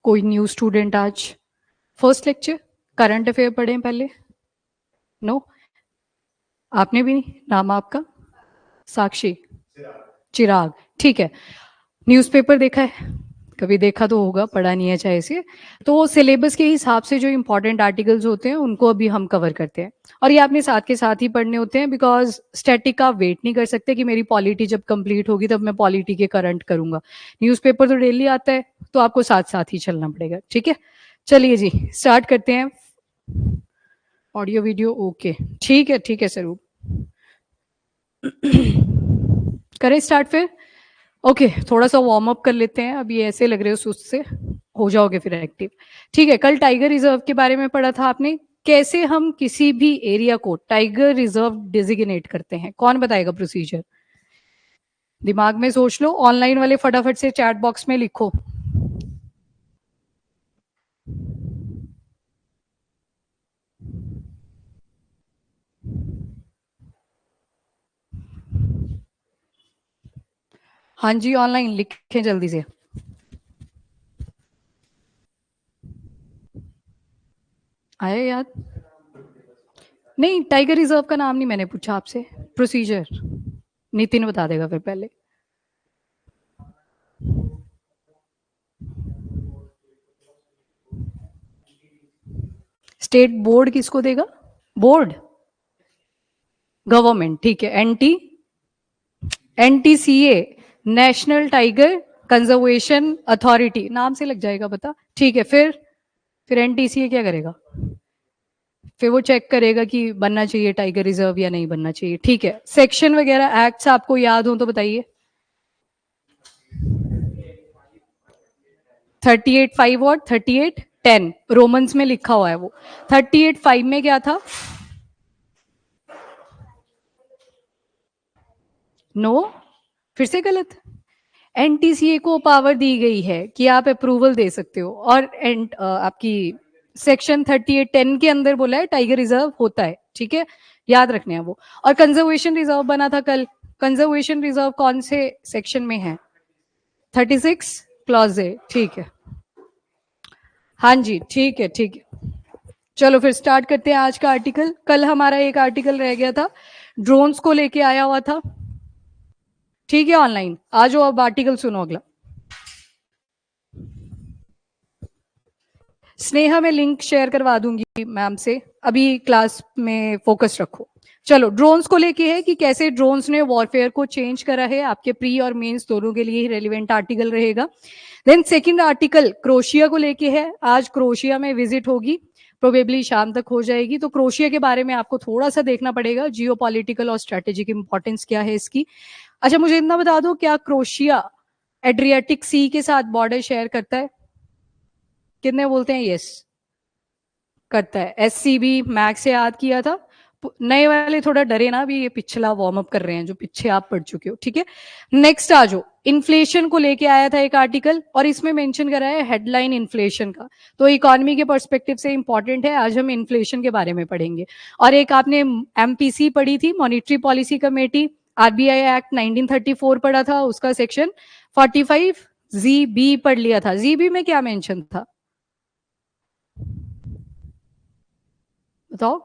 कोई new student आज? First lecture current affair पढ़े हैं पहले? नो, आपने भी नहीं? नाम आपका? साक्षी? चिराग, ठीक है। न्यूज़पेपर देखा है? कभी देखा तो होगा, पढ़ा नहीं है चाहे से। तो सिलेबस के हिसाब से जो इम्पोर्टेंट आर्टिकल्स होते हैं उनको अभी हम कवर करते हैं, और ये आपने साथ के साथ ही पढ़ने होते हैं, बिकॉज स्टैटिक का वेट नहीं कर सकते कि मेरी पॉलिटी जब कंप्लीट होगी तब मैं पॉलिटी के करंट करूंगा। न्यूज़पेपर तो डेली आता है, तो आपको साथ साथ ही चलना पड़ेगा, ठीक है। चलिए जी, स्टार्ट करते हैं। ऑडियो वीडियो ओके, ठीक है सर। करें स्टार्ट फिर? ओके, थोड़ा सा वार्म अप कर लेते हैं। अभी ऐसे लग रहे हो सुस्त से, हो जाओगे फिर एक्टिव। ठीक है, कल टाइगर रिजर्व के बारे में पढ़ा था आपने, कैसे हम किसी भी एरिया को टाइगर रिजर्व डिजिग्नेट करते हैं। कौन बताएगा प्रोसीजर? दिमाग में सोच लो, ऑनलाइन वाले फटाफट से चैट बॉक्स में लिखो। हाँ जी, ऑनलाइन लिखें जल्दी से। आया याद? नहीं, टाइगर रिजर्व का नाम नहीं मैंने पूछा आपसे, प्रोसीजर नितिन बता देगा फिर पहले। स्टेट बोर्ड किसको देगा? बोर्ड? गवर्नमेंट, ठीक है। NTCA, national tiger conservation authority, नाम से लग जाएगा पता, ठीक है। फिर एनटीसीए क्या करेगा? फिर वो चेक करेगा कि बनना चाहिए टाइगर रिजर्व या नहीं बनना चाहिए, ठीक है। सेक्शन वगैरह एक्ट्स आपको याद हो तो बताइए। 38(5) और 38(10) रोमन्स में लिखा हुआ है वो। 38(5) में क्या था? नो, फिर से गलत। एनटीसीए को पावर दी गई है कि आप अप्रूवल दे सकते हो, और आपकी सेक्शन 38(10) के अंदर बोला है टाइगर रिजर्व होता है, ठीक है, याद रखने हैं वो। और कंजर्वेशन रिजर्व बना था कल। कंजर्वेशन रिजर्व कौन से सेक्शन में है? 36 क्लॉज है, ठीक है। हाँ जी, ठीक है। चलो फिर स्टार्ट करते हैं आज का आर्टिकल। कल हमारा एक आर्टिकल रह गया था, ड्रोन्स को लेके आया हुआ था, ठीक है। ऑनलाइन आ जाओ, अब आर्टिकल सुनो अगला। स्नेहा मैं लिंक शेयर करवा दूंगी मैम से, अभी क्लास में फोकस रखो। चलो, ड्रोन्स को लेके है कि कैसे ड्रोन्स ने वॉरफेयर को चेंज करा है, आपके प्री और मेंस दोनों के लिए ही रेलिवेंट आर्टिकल रहेगा। देन सेकंड आर्टिकल क्रोशिया को लेके है, आज क्रोशिया में विजिट होगी, प्रोबेबली शाम तक हो जाएगी। तो क्रोशिया के बारे में आपको थोड़ा सा देखना पड़ेगा, जियो पॉलिटिकल और स्ट्रेटेजिक इंपॉर्टेंस क्या है इसकी। अच्छा, मुझे इतना बता दो, क्या क्रोशिया एड्रियाटिक सी के साथ बॉर्डर शेयर करता है? कितने बोलते हैं यस? करता है। एससीबी मैक्स से याद किया था। नए वाले थोड़ा डरे ना, भी ये पिछला वार्म अप कर रहे हैं जो पीछे आप पढ़ चुके हो, ठीक है। नेक्स्ट आ जाओ, इन्फ्लेशन को लेके आया था एक आर्टिकल, और इसमें मेंशन करा है हेडलाइन इन्फ्लेशन का, तो इकोनॉमी के पर्सपेक्टिव से इंपॉर्टेंट है। आज हम इन्फ्लेशन के बारे में पढ़ेंगे। और एक आपने एमपीसी पढ़ी थी, monetary policy committee, RBI act 1934 पढ़ा था, उसका सेक्शन 45 जी बी पढ़ लिया था। जी बी में क्या मेंशन था बताओ?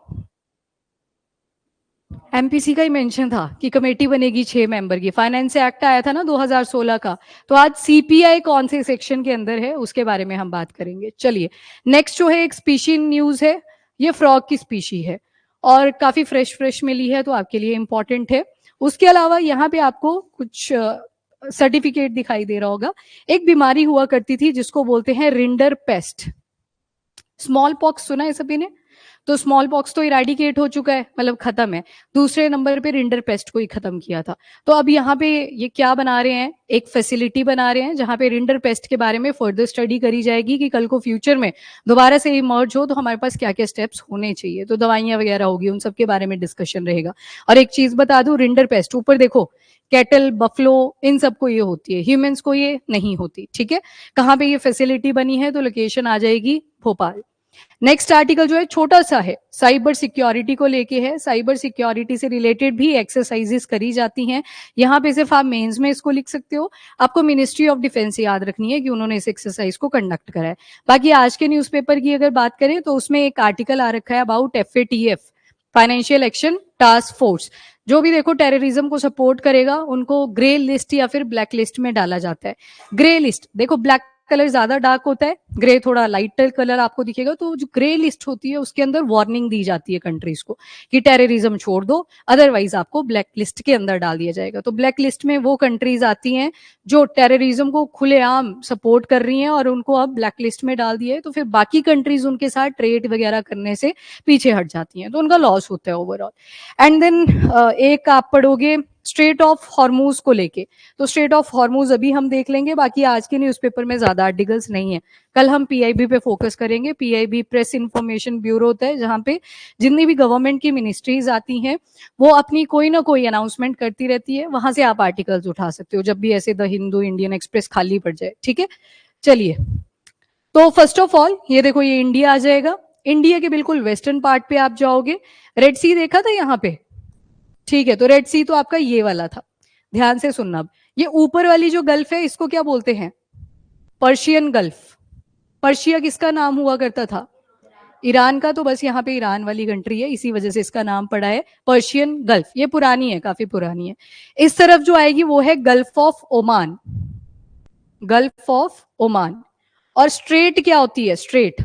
एमपीसी का ही मेंशन था कि कमेटी बनेगी 6 मेंबर की। फाइनेंस एक्ट आया था ना 2016 का। तो आज सीपीआई कौन से सेक्शन के अंदर है उसके बारे में हम बात करेंगे। चलिए, नेक्स्ट जो है एक स्पीशी न्यूज है, ये फ्रॉग की स्पीशी है और काफी फ्रेश फ्रेश मिली है, तो आपके लिए इंपॉर्टेंट है। उसके अलावा यहाँ पे आपको कुछ सर्टिफिकेट दिखाई दे रहा होगा। एक बीमारी हुआ करती थी जिसको बोलते हैं रिंडर पेस्ट। स्मॉल पॉक्स सुना है सभी ने? तो स्मॉल पॉक्स तो इरेडिकेट हो चुका है, मतलब खत्म है। दूसरे नंबर पे रिंडर पेस्ट को ही खत्म किया था। तो अब यहाँ पे ये क्या बना रहे हैं, एक फैसिलिटी बना रहे हैं जहाँ पे रिंडर पेस्ट के बारे में फर्दर स्टडी करी जाएगी कि कल को फ्यूचर में दोबारा से इमर्ज हो तो हमारे पास क्या क्या स्टेप्स होने चाहिए। तो दवाइयां वगैरह होगी, उन सब के बारे में डिस्कशन रहेगा। और एक चीज बता दूं, रिंडर पेस्ट ऊपर देखो, कैटल, बफलो, इन सबको ये होती है, ह्यूमंस को ये नहीं होती, ठीक है। कहाँ पे ये फैसिलिटी बनी है? तो लोकेशन आ जाएगी भोपाल। नेक्स्ट आर्टिकल जो है छोटा सा है, साइबर सिक्योरिटी को लेके है। साइबर सिक्योरिटी से रिलेटेड भी एक्सरसाइजेस करी जाती हैं। यहाँ पे सिर्फ आप मेंस में इसको लिख सकते हो, आपको मिनिस्ट्री ऑफ डिफेंस याद रखनी है कि उन्होंने इस एक्सरसाइज को कंडक्ट करा है। बाकी आज के न्यूज़पेपर की अगर बात करें तो उसमें एक आर्टिकल आ रखा है about FATF, financial action task force. जो भी देखो टेररिज्म को सपोर्ट करेगा उनको ग्रे लिस्ट या फिर ब्लैक लिस्ट में डाला जाता है। ग्रे लिस्ट देखो, ब्लैक कलर ज्यादा डार्क होता है, ग्रे थोड़ा लाइटर कलर आपको दिखेगा। तो जो ग्रे लिस्ट होती है उसके अंदर वार्निंग दी जाती है कंट्रीज को कि टेररिज्म छोड़ दो, अदरवाइज आपको ब्लैक लिस्ट के अंदर डाल दिया जाएगा। तो ब्लैक लिस्ट में वो कंट्रीज आती हैं जो टेररिज्म को खुलेआम सपोर्ट कर रही हैं और उनको अब ब्लैक लिस्ट में डाल दिया है। तो फिर बाकी कंट्रीज उनके साथ ट्रेड वगैरह करने से पीछे हट जाती हैं, तो उनका लॉस होता है ओवरऑल। एंड देन एक आप पढ़ोगे स्ट्रेट ऑफ हॉर्मूज को लेके। तो स्ट्रेट ऑफ हॉर्मूज अभी हम देख लेंगे, बाकी आज के न्यूज़पेपर में ज्यादा आर्टिकल्स नहीं है। कल हम PIB पे फोकस करेंगे। PIB प्रेस इंफॉर्मेशन ब्यूरो होता है, जहां पे जितनी भी गवर्नमेंट की मिनिस्ट्रीज आती हैं वो अपनी कोई ना कोई अनाउंसमेंट करती रहती है, वहां से आप आर्टिकल्स उठा सकते हो जब भी ऐसे द हिंदू, इंडियन एक्सप्रेस खाली पड़ जाए। ठीक है, चलिए। तो फर्स्ट ऑफ ऑल ये देखो, ये इंडिया आ जाएगा। इंडिया के बिल्कुल वेस्टर्न पार्ट पे आप जाओगे, रेड सी देखा था यहाँ पे, ठीक है। तो रेड सी तो आपका ये वाला था, ध्यान से सुनना। अब ये ऊपर वाली जो गल्फ है इसको क्या बोलते हैं? Persian gulf. पर्शिया किसका नाम हुआ करता था? ईरान का। तो बस यहाँ पे ईरान वाली कंट्री है, इसी वजह से इसका नाम पड़ा है पर्शियन गल्फ। ये पुरानी है, काफी पुरानी है। इस तरफ जो आएगी वो है gulf of Oman, gulf of Oman. और स्ट्रेट क्या होती है? स्ट्रेट,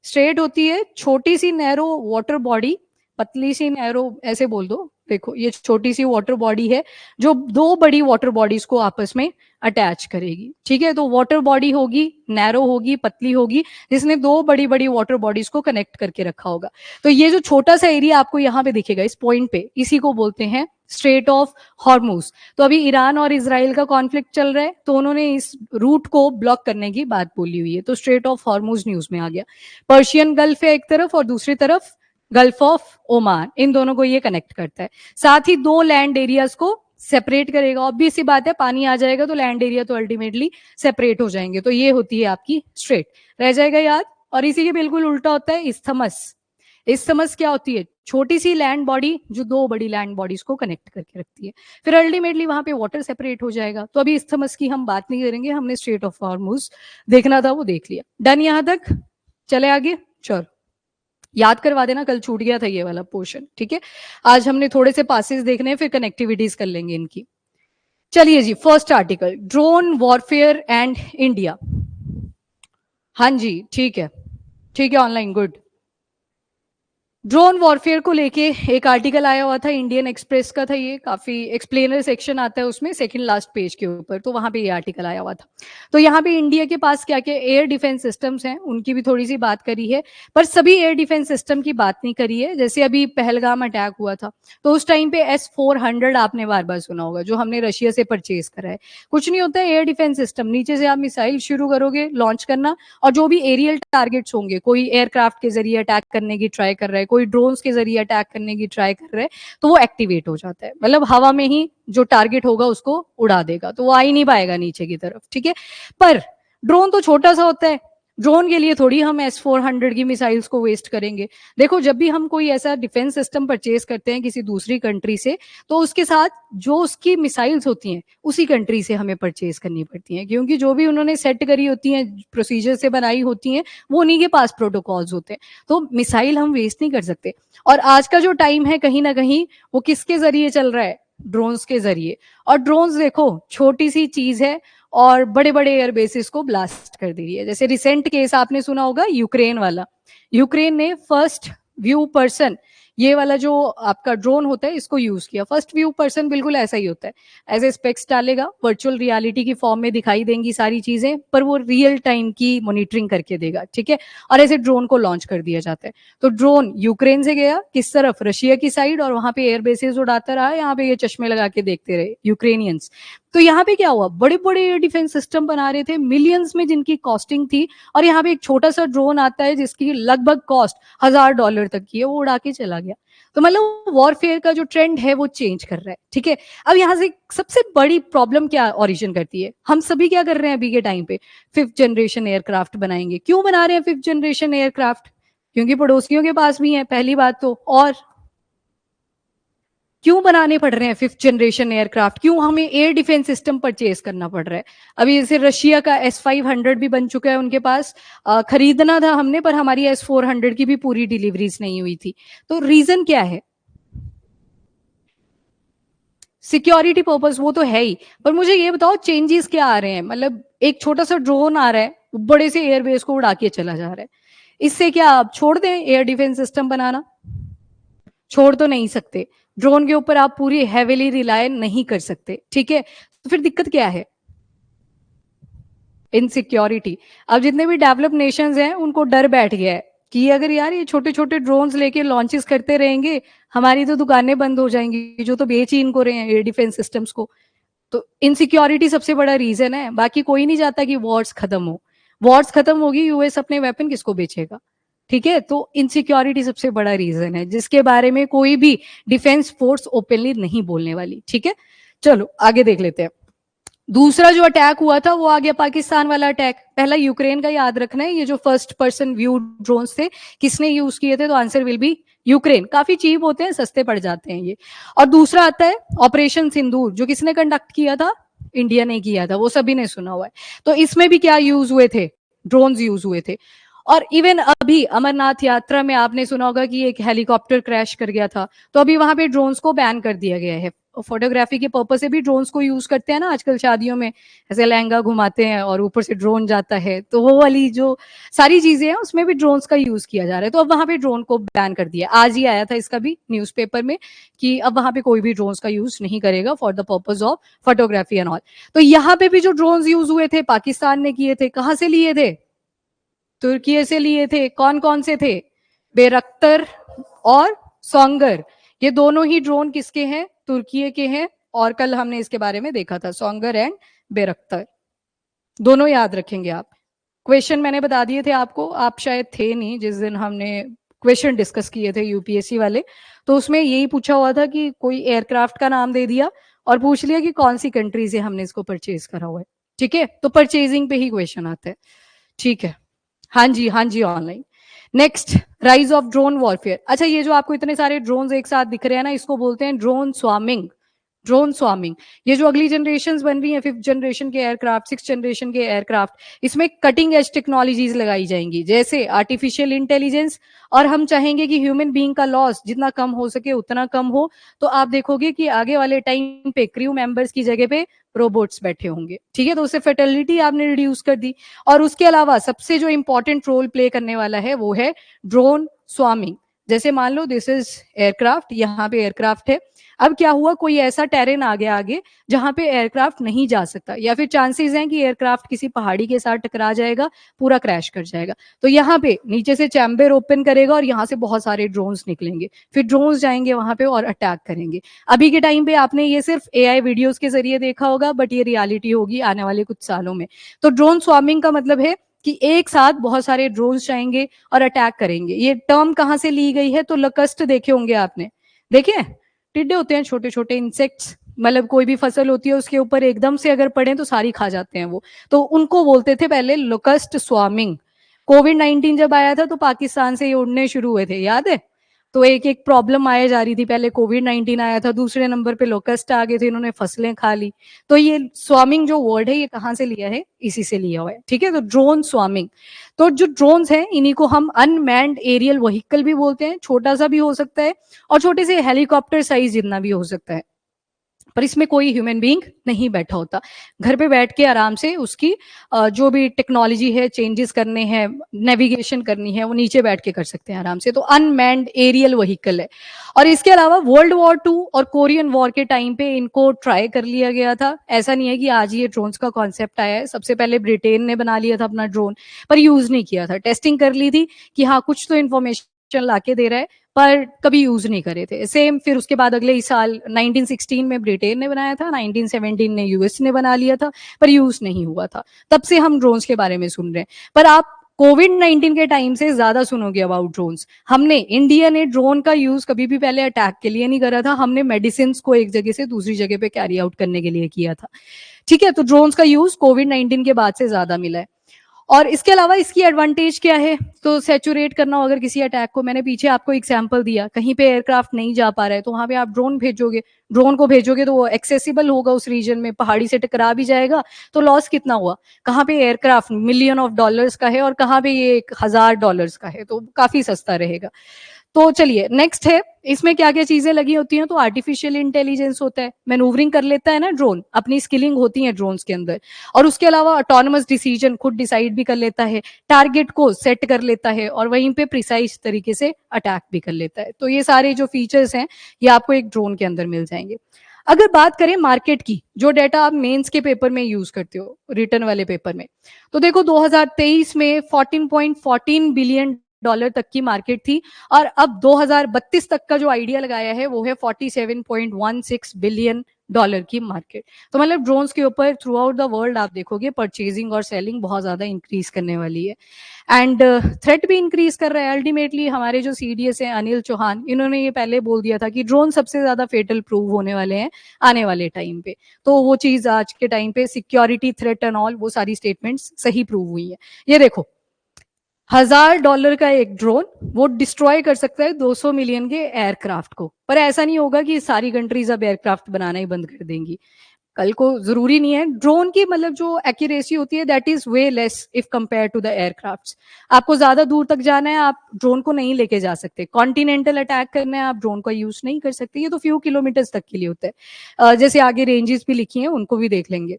स्ट्रेट होती है छोटी सी नैरो वाटर बॉडी, पतली सी नैरो ऐसे बोल दो। देखो ये छोटी सी वाटर बॉडी है जो दो बड़ी वाटर बॉडीज को आपस में अटैच करेगी। ठीक है, तो वाटर बॉडी होगी, नैरो होगी, पतली होगी, जिसने दो बड़ी बड़ी वाटर बॉडीज को कनेक्ट करके रखा होगा। तो ये जो छोटा सा एरिया आपको यहाँ पे दिखेगा इस पॉइंट पे, इसी को बोलते हैं स्ट्रेट ऑफ हॉर्मूज। तो अभी ईरान और इजराइल का कॉन्फ्लिक्ट चल रहा है, तो उन्होंने इस रूट को ब्लॉक करने की बात बोली हुई है। तो स्ट्रेट ऑफ हॉर्मूज न्यूज में आ गया। पर्शियन गल्फ है एक तरफ और दूसरी तरफ गल्फ ऑफ ओमान, इन दोनों को ये कनेक्ट करता है। साथ ही दो लैंड एरियाज को सेपरेट करेगा। ऑब्वियस सी बात है, पानी आ जाएगा तो लैंड एरिया तो अल्टीमेटली सेपरेट हो जाएंगे। तो ये होती है आपकी स्ट्रेट, रह जाएगा याद। और इसी के बिल्कुल उल्टा होता है इस्थमस। इस्थमस क्या होती है? छोटी सी लैंड बॉडी जो दो बड़ी लैंड बॉडीज को कनेक्ट करके रखती है, फिर अल्टीमेटली वहां पे वाटर सेपरेट हो जाएगा। तो अभी इस्थमस की हम बात नहीं करेंगे, हमने स्ट्रेट ऑफ हॉर्मूज देखना था वो देख लिया। डन यहां तक, चले आगे। चलो याद करवा देना, कल छूट गया था ये वाला पोर्शन। ठीक है, आज हमने थोड़े से पासेस देखने हैं, फिर कनेक्टिविटीज कर लेंगे इनकी। चलिए जी, first article, drone warfare and India. हाँ जी, ठीक है, ठीक है, ऑनलाइन, गुड। ड्रोन वॉरफेयर को लेके एक आर्टिकल आया हुआ था, इंडियन एक्सप्रेस का था ये। काफी एक्सप्लेनर सेक्शन आता है उसमें, सेकंड लास्ट पेज के ऊपर, तो वहां पे ये आर्टिकल आया हुआ था। तो यहाँ पे इंडिया के पास क्या क्या एयर डिफेंस सिस्टम्स हैं उनकी भी थोड़ी सी बात करी है, पर सभी एयर डिफेंस सिस्टम की बात नहीं करी है। जैसे अभी पहलगाम अटैक हुआ था तो उस टाइम पे S-400 आपने बार बार सुना होगा, जो हमने रशिया से परचेज करा है। कुछ नहीं होता है एयर डिफेंस सिस्टम, नीचे से आप मिसाइल शुरू करोगे लॉन्च करना, और जो भी एरियल टारगेट्स होंगे, कोई एयरक्राफ्ट के जरिए अटैक करने की ट्राई कर रहा है, कोई ड्रोन्स के जरिए अटैक करने की ट्राई कर रहे हैं, तो वो एक्टिवेट हो जाता है। मतलब हवा में ही जो टारगेट होगा उसको उड़ा देगा, तो वो आ ही नहीं पाएगा नीचे की तरफ। ठीक है, पर ड्रोन तो छोटा सा होता है, ड्रोन के लिए थोड़ी हम S-400 की मिसाइल्स को वेस्ट करेंगे। देखो जब भी हम कोई ऐसा डिफेंस सिस्टम परचेज करते हैं किसी दूसरी कंट्री से, तो उसके साथ जो उसकी मिसाइल्स होती हैं उसी कंट्री से हमें परचेज करनी पड़ती हैं, क्योंकि जो भी उन्होंने सेट करी होती हैं, प्रोसीजर से बनाई होती हैं, वो उन्हीं के पास प्रोटोकॉल्स होते हैं। तो मिसाइल हम वेस्ट नहीं कर सकते। और आज का जो टाइम है कहीं ना कहीं वो किसके जरिए चल रहा है? ड्रोन्स के जरिए। और ड्रोन्स देखो छोटी सी चीज है और बड़े बड़े एयरबेसिस को ब्लास्ट कर दे रही है। जैसे रिसेंट केस आपने सुना होगा यूक्रेन वाला, यूक्रेन ने फर्स्ट व्यू पर्सन, ये वाला जो आपका ड्रोन होता है इसको यूज किया। फर्स्ट व्यू पर्सन बिल्कुल ऐसा ही होता है, ऐसे स्पेक्स डालेगा, वर्चुअल रियलिटी की फॉर्म में दिखाई देंगी सारी चीजें, पर वो रियल टाइम की मॉनिटरिंग करके देगा। ठीक है, और ऐसे ड्रोन को लॉन्च कर दिया जाता है। तो ड्रोन यूक्रेन से गया किस तरफ? रशिया की साइड, और वहां पे एयरबेसेस उड़ाता रहा। यहाँ पे ये चश्मे लगा के देखते रहे यूक्रेनियंस। तो यहाँ पे क्या हुआ, बड़े बड़े एयर डिफेंस सिस्टम बना रहे थे मिलियंस में जिनकी कॉस्टिंग थी, और यहाँ पे एक छोटा सा ड्रोन आता है जिसकी लगभग कॉस्ट $1000 तक की है, वो उड़ा के चला गया। तो मतलब वॉरफेयर का जो ट्रेंड है वो चेंज कर रहा है। ठीक है, अब यहाँ से सबसे बड़ी प्रॉब्लम क्या ओरिजिन करती है? हम सभी क्या कर रहे हैं अभी के टाइम पे? 5th जनरेशन एयरक्राफ्ट बनाएंगे। क्यों बना रहे हैं 5th जनरेशन एयरक्राफ्ट? क्योंकि पड़ोसियों के पास भी है, पहली बात तो। और क्यों बनाने पड़ रहे हैं 5th जनरेशन एयरक्राफ्ट, क्यों हमें एयर डिफेंस सिस्टम परचेज करना पड़ रहा है? अभी जैसे रशिया का S-500 भी बन चुका है उनके पास, खरीदना था हमने, पर हमारी S-400 की भी पूरी डिलीवरीज नहीं हुई थी। तो रीजन क्या है? सिक्योरिटी पर्पस वो तो है ही, पर मुझे ये बताओ चेंजेस क्या आ रहे हैं? मतलब एक छोटा सा ड्रोन आ रहा है, बड़े से एयरबेस को उड़ा के चला जा रहा है, इससे क्या आप छोड़ दें एयर डिफेंस सिस्टम बनाना? छोड़ तो नहीं सकते। ड्रोन के ऊपर आप पूरी हैविली रिलाय नहीं कर सकते, ठीक है? तो फिर दिक्कत क्या है? इनसिक्योरिटी। अब जितने भी डेवलप नेशंस हैं उनको डर बैठ गया है कि अगर यार ये छोटे छोटे ड्रोन्स लेके लॉन्चेस करते रहेंगे, हमारी तो दुकानें बंद हो जाएंगी, जो तो बेच ही इनको रहे हैं एयर डिफेंस सिस्टम्स को। तो इनसिक्योरिटी सबसे बड़ा रीजन है, बाकी कोई नहीं चाहता कि वॉर्स खत्म हो। वॉर्स खत्म होगी, यूएस अपने वेपन किसको बेचेगा? ठीक है, तो इनसिक्योरिटी सबसे बड़ा रीजन है जिसके बारे में कोई भी डिफेंस फोर्स ओपनली नहीं बोलने वाली, ठीक है? चलो आगे देख लेते हैं। दूसरा जो अटैक हुआ था वो आ गया पाकिस्तान वाला अटैक। पहला यूक्रेन का याद रखना है, ये जो फर्स्ट पर्सन व्यू ड्रोन्स थे किसने यूज किए थे? तो आंसर विल बी यूक्रेन। काफी चीप होते हैं, सस्ते पड़ जाते हैं ये। और दूसरा आता है ऑपरेशन सिंदूर, जो किसने कंडक्ट किया था? इंडिया ने किया था, वो सभी ने सुना हुआ है। तो इसमें भी क्या यूज हुए थे? ड्रोन्स यूज हुए थे। और इवन अभी अमरनाथ यात्रा में आपने सुना होगा कि एक हेलीकॉप्टर क्रैश कर गया था, तो अभी वहां पे ड्रोन्स को बैन कर दिया गया है। फोटोग्राफी के पर्पज से भी ड्रोन्स को यूज करते हैं ना आजकल शादियों में, ऐसे लहंगा घुमाते हैं और ऊपर से ड्रोन जाता है, तो वो वाली जो सारी चीजें हैं उसमें भी ड्रोन्स का यूज किया जा रहा है। तो अब वहां पे ड्रोन को बैन कर दिया, आज ही आया था इसका भी न्यूज़पेपर में कि अब वहां पे कोई भी ड्रोन्स का यूज नहीं करेगा for the purpose of photography and all. तो यहाँ पे भी जो ड्रोन्स यूज हुए थे पाकिस्तान ने किए थे, कहाँ से लिए थे? तुर्की से लिए थे। कौन कौन से थे? बेरख्तर और सोंगर। ये दोनों ही ड्रोन किसके हैं? तुर्की के हैं। और कल हमने इसके बारे में देखा था, सोंगर एंड बेरख्तर, दोनों याद रखेंगे आप। क्वेश्चन मैंने बता दिए थे आपको, आप शायद थे नहीं जिस दिन हमने क्वेश्चन डिस्कस किए थे यूपीएससी वाले। तो उसमें यही पूछा हुआ था कि कोई एयरक्राफ्ट का नाम दे दिया और पूछ लिया कि कौन सी कंट्री से हमने इसको परचेज करा हुआ है, ठीक है? तो परचेजिंग पे ही क्वेश्चन आता है, ठीक है? हाँ जी, हाँ जी, online. Next, rise of drone warfare. अच्छा, ये जो आपको इतने सारे ड्रोन्स एक साथ दिख रहे हैं ना, इसको बोलते हैं ड्रोन स्वार्मिंग। ड्रोन स्वार्मिंग, ये जो अगली जनरेशन बन रही है, 5th जनरेशन के एयरक्राफ्ट, 6th जनरेशन के एयरक्राफ्ट, इसमें कटिंग एज टेक्नोलॉजीज लगाई जाएंगी, जैसे आर्टिफिशियल इंटेलिजेंस। और हम चाहेंगे कि ह्यूमन बीइंग का लॉस जितना कम हो सके उतना कम हो। तो आप देखोगे कि आगे वाले टाइम पे क्रू मेंबर्स की जगह पे रोबोट्स बैठे होंगे, ठीक है? तो उससे फर्टिलिटी आपने रिड्यूस कर दी। और उसके अलावा सबसे जो इंपॉर्टेंट रोल प्ले करने वाला है वो है ड्रोन स्वार्मिंग। जैसे मान लो दिस इज एयरक्राफ्ट, यहाँ पे एयरक्राफ्ट है। अब क्या हुआ, कोई ऐसा टेरेन आ गया आगे जहां पे एयरक्राफ्ट नहीं जा सकता, या फिर चांसेस हैं कि एयरक्राफ्ट किसी पहाड़ी के साथ टकरा जाएगा, पूरा क्रैश कर जाएगा। तो यहाँ पे नीचे से चैम्बर ओपन करेगा और यहाँ से बहुत सारे ड्रोन्स निकलेंगे, फिर ड्रोन्स जाएंगे वहां पे और अटैक करेंगे। अभी के टाइम पे आपने ये सिर्फ एआई वीडियोस के जरिए देखा होगा, बट ये रियलिटी होगी आने वाले कुछ सालों में। तो ड्रोन स्वार्मिंग का मतलब है कि एक साथ बहुत सारे ड्रोन्स जाएंगे और अटैक करेंगे। ये टर्म कहाँ से ली गई है? तो लकस्ट देखे होंगे आपने, देखे? टिड्डे होते हैं छोटे छोटे इंसेक्ट्स, मतलब कोई भी फसल होती है उसके ऊपर एकदम से अगर पड़े तो सारी खा जाते हैं वो, तो उनको बोलते थे पहले लोकस्ट स्वार्मिंग। कोविड-19 जब आया था तो पाकिस्तान से ये उड़ने शुरू हुए थे, याद है? तो एक एक प्रॉब्लम आए जा रही थी, पहले कोविड-19 आया था, दूसरे नंबर पे लोकस्ट आ गए थे, इन्होंने फसलें खा ली। तो ये स्वार्मिंग जो वर्ड है ये कहाँ से लिया है? इसी से लिया हुआ है, ठीक है? तो ड्रोन स्वार्मिंग। तो जो ड्रोन्स हैं इन्हीं को हम अनमैन्ड एरियल व्हीकल भी बोलते हैं, छोटा सा भी हो सकता है और छोटे से हेलीकॉप्टर साइज जितना भी हो सकता है, पर इसमें कोई ह्यूमन बीइंग नहीं बैठा होता। घर पे बैठ के आराम से उसकी जो भी टेक्नोलॉजी है चेंजेस करने हैं, नेविगेशन करनी है, वो नीचे बैठ के कर सकते हैं आराम से। तो अनमैन्ड एरियल व्हीकल है। और इसके अलावा वर्ल्ड वॉर 2 और कोरियन वॉर के टाइम पे इनको ट्राई कर लिया गया था। ऐसा नहीं है कि आज ये ड्रोन्स का कॉन्सेप्ट आया है, सबसे पहले ब्रिटेन ने बना लिया था अपना ड्रोन, पर यूज नहीं किया था। टेस्टिंग कर ली थी कि हाँ कुछ तो इन्फॉर्मेशन लाके दे रहा है, पर कभी यूज नहीं करे थे। सेम फिर उसके बाद अगले ही साल 1916 में ब्रिटेन ने बनाया था, 1917 में यूएस ने बना लिया था, पर यूज नहीं हुआ था। तब से हम ड्रोन्स के बारे में सुन रहे हैं। पर आप कोविड-19 के टाइम से ज्यादा सुनोगे अबाउट ड्रोन्स। हमने, इंडिया ने ड्रोन का यूज कभी भी पहले अटैक के लिए नहीं करा था, हमने मेडिसिन को एक जगह से दूसरी जगह पे कैरी आउट करने के लिए किया था, ठीक है? तो ड्रोन्स का यूज कोविड-19 के बाद से ज्यादा मिला है। और इसके अलावा इसकी एडवांटेज क्या है, तो सैचुरेट करना हो अगर किसी अटैक को, मैंने पीछे आपको एग्जांपल दिया, कहीं पे एयरक्राफ्ट नहीं जा पा रहा है तो वहां पे आप ड्रोन भेजोगे, ड्रोन को भेजोगे तो वो एक्सेसिबल होगा उस रीजन में, पहाड़ी से टकरा भी जाएगा तो लॉस कितना हुआ, कहाँ पे एयरक्राफ्ट मिलियन ऑफ डॉलर्स का है और कहाँ पे ये $1000 का है, तो काफी सस्ता रहेगा। तो चलिए नेक्स्ट है, इसमें क्या क्या चीजें लगी होती हैं, तो आर्टिफिशियल इंटेलिजेंस होता है, मैनूवरिंग कर लेता है ना ड्रोन, अपनी स्किलिंग होती है ड्रोन्स के अंदर, और उसके अलावा ऑटोनमस डिसीजन खुद डिसाइड भी कर लेता है, टारगेट को सेट कर लेता है और वहीं पे प्रिसाइज तरीके से अटैक भी कर लेता है। तो ये सारे जो फीचर्स हैं ये आपको एक ड्रोन के अंदर मिल जाएंगे। अगर बात करें मार्केट की, जो डेटा आप मेंस के पेपर में यूज करते हो, रिटर्न वाले पेपर में, तो देखो 2023 में 14.14 बिलियन डॉलर तक की मार्केट थी, और अब 2032 तक का जो आइडिया लगाया है वो है 47.16 बिलियन डॉलर की मार्केट। तो मतलब ड्रोन्स के ऊपर थ्रू आउट द वर्ल्ड आप देखोगे परचेजिंग और सेलिंग बहुत ज्यादा इंक्रीज करने वाली है, एंड थ्रेट भी इंक्रीज कर रहा है। अल्टीमेटली हमारे जो सीडीएस हैं अनिल चौहान, इन्होंने ये पहले बोल दिया था कि ड्रोन सबसे ज्यादा फेटल प्रूव होने वाले हैं आने वाले टाइम पे, तो वो चीज आज के टाइम पे सिक्योरिटी थ्रेट एंड ऑल वो सारी स्टेटमेंट्स सही प्रूव हुई है। ये देखो $1000 का एक ड्रोन वो डिस्ट्रॉय कर सकता है 200 मिलियन के एयरक्राफ्ट को, पर ऐसा नहीं होगा कि सारी कंट्रीज अब एयरक्राफ्ट बनाना ही बंद कर देंगी, कल को जरूरी नहीं है। ड्रोन की मतलब जो एक्यूरेसी होती है that is way less if compare to the aircraft. आपको ज्यादा दूर तक जाना है, आप ड्रोन को नहीं लेके जा सकते, कॉन्टिनेंटल अटैक करना है, आप ड्रोन का यूज नहीं कर सकते, ये तो फ्यू किलोमीटर्स तक के लिए होता है। जैसे आगे रेंजेस भी लिखी हैं उनको भी देख लेंगे।